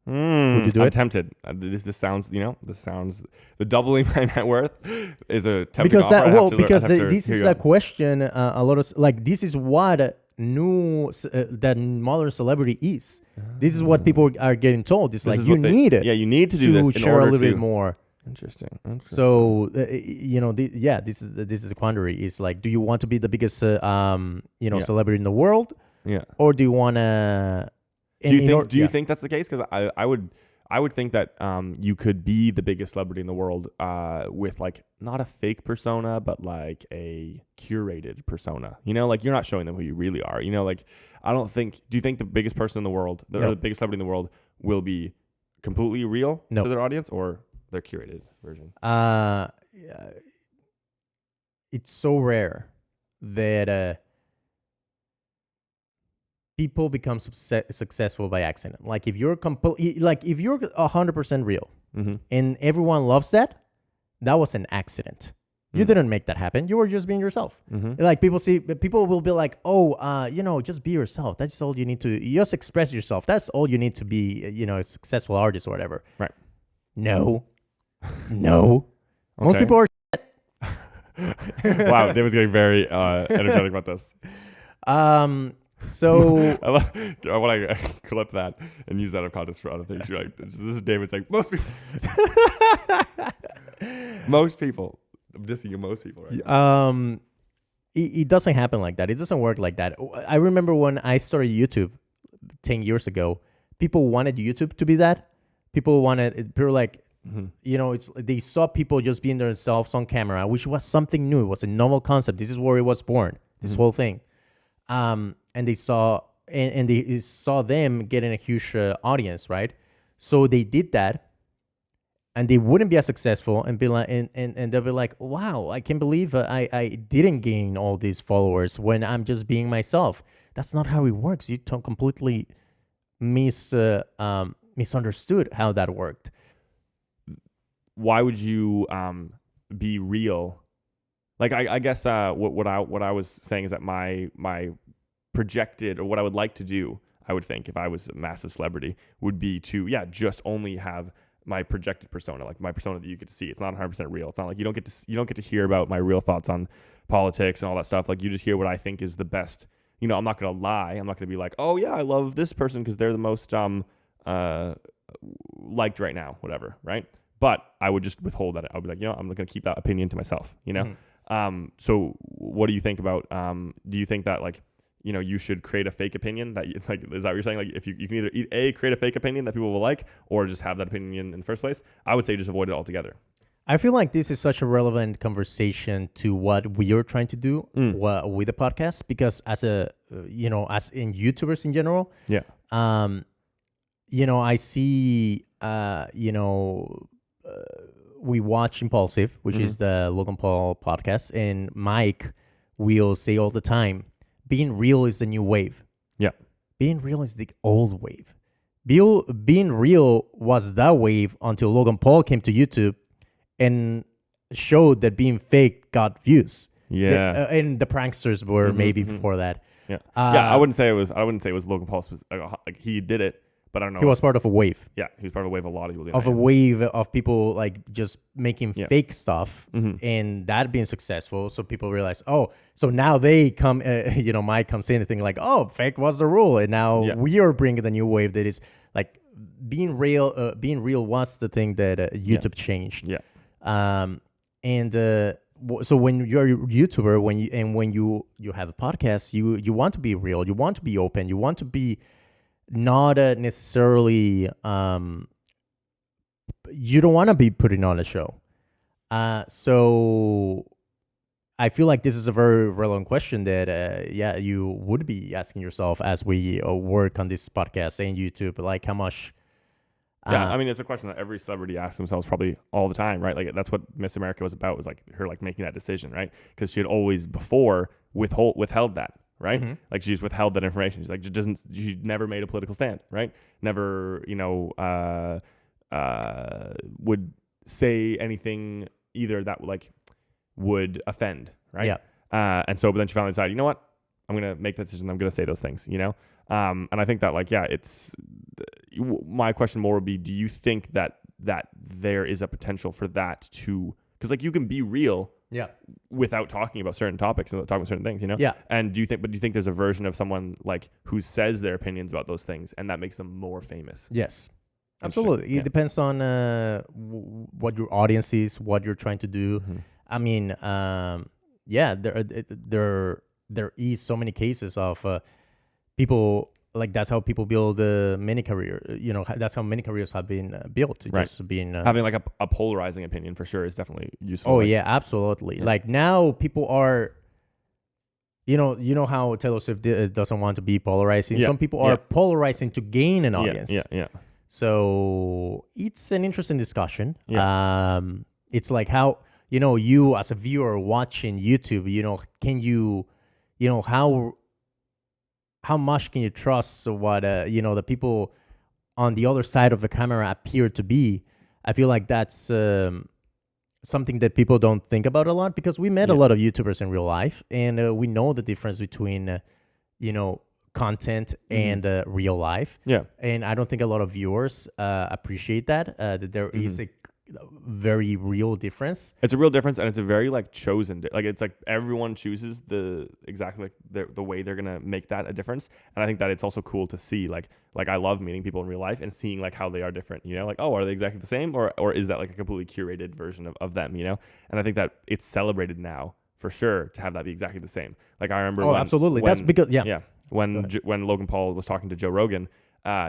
S2: Would you do it?
S1: I'm tempted. This sounds, the doubling my net worth is a tempting offer.
S2: This is a question. A lot of like this is what that modern celebrity is. This is what people are getting told. It's like you need it.
S1: Yeah, you need to do this in
S2: share
S1: order
S2: a little
S1: to
S2: bit more.
S1: Interesting.
S2: So this is a quandary. It's like, do you want to be the biggest celebrity in the world?
S1: Yeah.
S2: Or do you want to?
S1: Do you think that's the case? Because I would think that you could be the biggest celebrity in the world with like not a fake persona, but like a curated persona. Like you're not showing them who you really are. Like I don't think. Do you think the biggest person in the world, the biggest celebrity in the world, will be completely real to their audience, or their curated version?
S2: It's so rare that people become successful by accident. Like if you're 100% real and everyone loves that was an accident. You didn't make that happen. You were just being yourself. Like people will be like, oh, just be yourself. That's all you need to. You just express yourself. That's all you need to be, a successful artist or whatever.
S1: Right.
S2: No. Okay. Most people are
S1: Wow, David's getting very energetic about this.
S2: So
S1: I want to clip that and use that in context for other things. You're like, this is David saying most people. Most people. I'm dissing you, most people, right?
S2: It doesn't happen like that. It doesn't work like that. I remember when I started YouTube 10 years ago, people wanted YouTube to be that. People were like, they saw people just being themselves on camera, which was something new. It was a novel concept. This is where it was born. This whole thing. And they saw them getting a huge audience, right? So they did that, and they wouldn't be as successful, and be like, and they'll be like, wow, I can't believe I didn't gain all these followers when I'm just being myself. That's not how it works. You completely misunderstood how that worked.
S1: Why would you be real? Like I guess what I was saying is that my projected, or what I would like to do, I would think if I was a massive celebrity, would be to just only have my projected persona, like my persona that you get to see. It's not 100% real. It's not like you don't get to hear about my real thoughts on politics and all that stuff. Like you just hear what I think is the best. I'm not gonna lie. I'm not gonna be like, oh yeah, I love this person because they're the most liked right now, whatever, right? But I would just withhold that. I would be like, I'm gonna keep that opinion to myself. So what do you think about? Do you think that like, you should create a fake opinion that is that what you're saying? Like if you can either create a fake opinion that people will like, or just have that opinion in the first place. I would say just avoid it altogether.
S2: I feel like this is such a relevant conversation to what we are trying to do with the podcast, because as in YouTubers in general, I see, we watch Impulsive, which is the Logan Paul podcast, and Mike will say all the time, being real is the new wave.
S1: Yeah.
S2: Being real is the old wave. Being real was that wave until Logan Paul came to YouTube and showed that being fake got views.
S1: Yeah.
S2: And the pranksters were maybe before that.
S1: Yeah. I wouldn't say it was Logan Paul. Like he did it, But I don't know.
S2: He was part of a wave.
S1: Yeah, he was part of a wave of a lot of people doing
S2: Of
S1: that.
S2: a wave of people like just making fake stuff
S1: Mm-hmm.
S2: and that being successful. So people realize, oh, so now they come, Mike comes in and think like, oh, fake was the rule. And now we are bringing the new wave that is like being real was the thing that YouTube changed.
S1: Yeah.
S2: So when you're a YouTuber, when you have a podcast, you want to be real, you want to be open, you want to be not necessarily you don't want to be putting on a show. So I feel like this is a very relevant question that you would be asking yourself as we work on this podcast and YouTube, like how much.
S1: I mean, it's a question that every celebrity asks themselves probably all the time, right? Like that's what Miss America was about, was like her like making that decision, right? Because she had always before withheld that, right?
S2: Mm-hmm.
S1: Like she just withheld that information. She's like, she never made a political stand, right? Never, would say anything either that like would offend, right?
S2: Yeah.
S1: But then she finally decided, you know what? I'm going to make that decision. I'm going to say those things, And I think that my question more would be, do you think that there is a potential for that to, because like you can be real without talking about certain topics and talking about certain things,
S2: Yeah.
S1: And do you think there's a version of someone like who says their opinions about those things and that makes them more famous?
S2: Yes. Absolutely. It depends on what your audience is, what you're trying to do.
S1: Mm-hmm.
S2: I mean, there is so many cases of people, like that's how people build many career. That's how many careers have been built.
S1: Right.
S2: Just being
S1: having like a polarizing opinion for sure is definitely useful.
S2: Oh yeah, absolutely. Yeah. Like now people are, you know how Taylor Swift doesn't want to be polarizing. Yeah. Some people are polarizing to gain an audience. Yeah. So it's an interesting discussion. Yeah. It's like how, you as a viewer watching YouTube, how much can you trust what the people on the other side of the camera appear to be? I feel like that's something that people don't think about a lot, because we met a lot of YouTubers in real life, and we know the difference between content and real life. Yeah. And I don't think a lot of viewers appreciate that there is a very real difference.
S1: It's a real difference, and it's a very like chosen, like it's like everyone chooses the way they're gonna make that a difference. And I think that it's also cool to see like I love meeting people in real life and seeing like how they are different, like, oh, are they exactly the same, or is that like a completely curated version of them, and I think that it's celebrated now for sure to have that be exactly the same. Like I remember
S2: absolutely. That's because
S1: when Logan Paul was talking to Joe Rogan,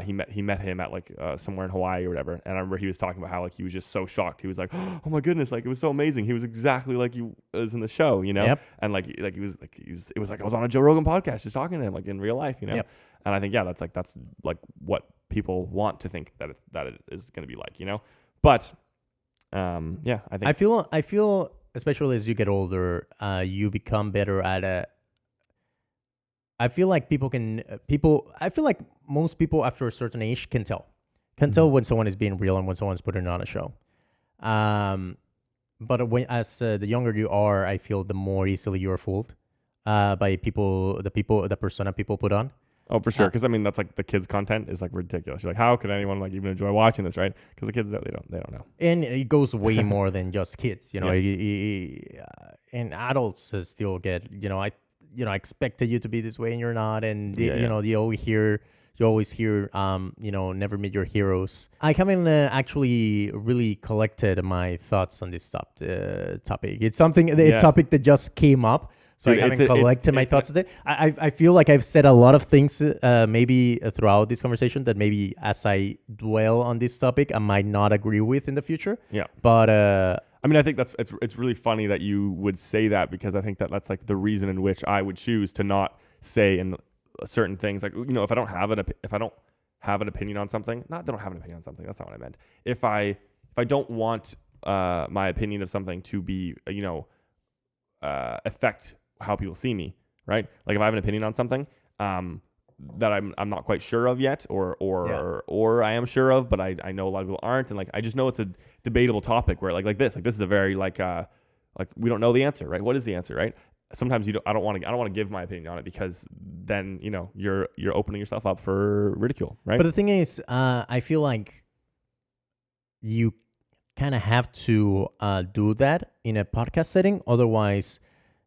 S1: he met him at like somewhere in Hawaii or whatever, and I remember he was talking about how like he was just so shocked. He was like, oh my goodness, like it was so amazing. He was exactly like he was in the show, Yep. And it was like I was on a Joe Rogan podcast just talking to him like in real life, Yep. And I think that's what people want to think that it is going to be like, But I
S2: feel especially as you get older, you become better at I feel like most people after a certain age can tell when someone is being real and when someone's putting on a show. But as the younger you are, I feel the more easily you are fooled by the persona people put on.
S1: Oh, for sure. Because I mean, that's like the kids' content is like ridiculous. You're like, how could anyone like even enjoy watching this, right? Because the kids they don't know.
S2: And it goes way more than just kids, and adults still get, I expected you to be this way and you're not, and you always hear never meet your heroes. I haven't actually really collected my thoughts on this topic. It's a topic that just came up. So I haven't collected my thoughts today. I feel like I've said a lot of things maybe throughout this conversation that maybe as I dwell on this topic, I might not agree with in the future. Yeah. But
S1: I mean, I think it's really funny that you would say that, because I think that's like the reason in which I would choose to not say in certain things. Like, if I don't have an opinion on something, not that I don't have an opinion on something. That's not what I meant. If I don't want my opinion of something to be, affect how people see me, right? Like if I have an opinion on something that I'm not quite sure of yet, or I am sure of, but I know a lot of people aren't, and like I just know it's a debatable topic where like this is a very like we don't know the answer, right? What is the answer, right? sometimes I don't want to give my opinion on it, because then, you know, you're opening yourself up for ridicule, right?
S2: But the thing is, I feel like you kind of have to do that in a podcast setting. Otherwise,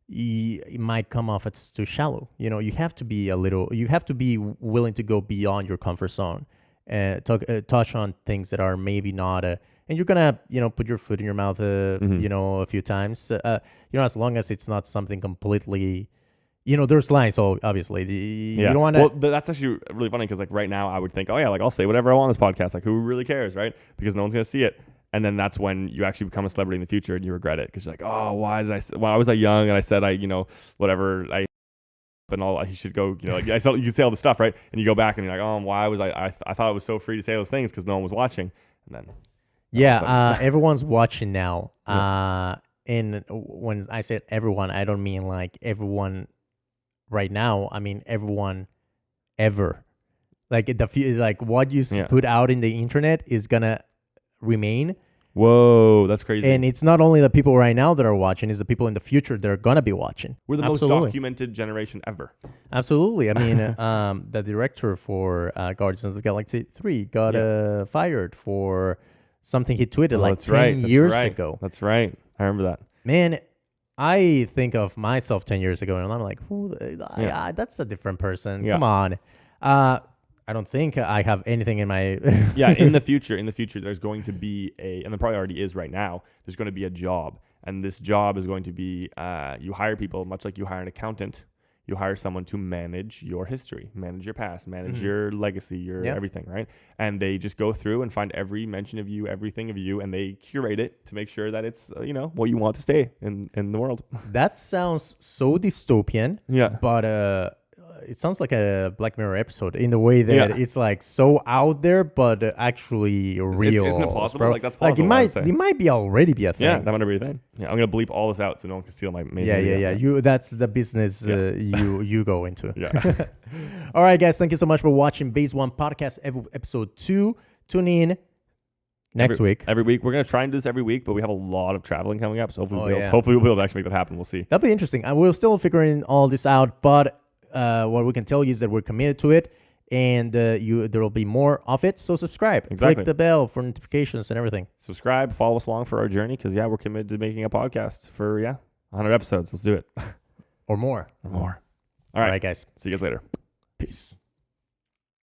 S2: it might come off as too shallow. You know, you have to be willing to go beyond your comfort zone and touch on things that are maybe not and you're gonna, you know, put your foot in your mouth, you know, a few times. You know, as long as it's not something completely, you know, there's lines. So obviously, you don't want to.
S1: Well, that's actually really funny, because like right now, I would think, oh yeah, like I'll say whatever I want on this podcast. Like, who really cares, right? Because no one's gonna see it. And then that's when you actually become a celebrity in the future, and you regret it, because you're like, oh, why was I young and I said you know, whatever and all, he should go, you know, like you can say all the stuff, right? And you go back and you're like, oh, why was I thought it was so free to say those things because no one was watching. And then
S2: everyone's watching now. And when I said everyone, I don't mean like everyone right now. I mean everyone ever. Like like what you put out in the internet is gonna remain.
S1: Whoa, that's crazy.
S2: And it's not only the people right now that are watching, it's the people in the future that are going to be watching.
S1: We're the most documented generation ever.
S2: Absolutely. I mean, the director for Guardians of the Galaxy 3 got fired for something he tweeted 10 years ago.
S1: That's right. I remember that.
S2: Man, I think of myself 10 years ago, and I'm like, that's a different person. Yeah. Come on. I don't think I have anything in my...
S1: in the future, there's going to be and there probably already is right now, there's going to be a job. And this job is going to be, you hire people, much like you hire an accountant. You hire someone to manage your history, manage your past, manage your legacy, your everything, right? And they just go through and find every mention of you, everything of you, and they curate it to make sure that it's, you know, what you want to stay in the world.
S2: That sounds so dystopian.
S1: Yeah.
S2: But... it sounds like a Black Mirror episode in the way that it's like so out there, but actually real.
S1: Isn't it possible? Like that's possible.
S2: Like it might be already be a thing.
S1: Yeah, that might be a thing. Yeah, I'm gonna bleep all this out so no one can steal my amazing
S2: video. That's the business you go into.
S1: Yeah.
S2: All right, guys. Thank you so much for watching Base1 Podcast episode 2. Tune in next week.
S1: Every week. We're gonna try and do this every week, but we have a lot of traveling coming up, so hopefully we'll be able to actually make that happen. We'll see.
S2: That'll be interesting. We're still figuring all this out, but. What we can tell you is that we're committed to it, and there will be more of it. So subscribe, click the bell for notifications and everything.
S1: Subscribe, follow us along for our journey, because we're committed to making a podcast for 100 episodes. Let's do it,
S2: or more.
S1: All
S2: right, guys.
S1: See you guys later.
S2: Peace.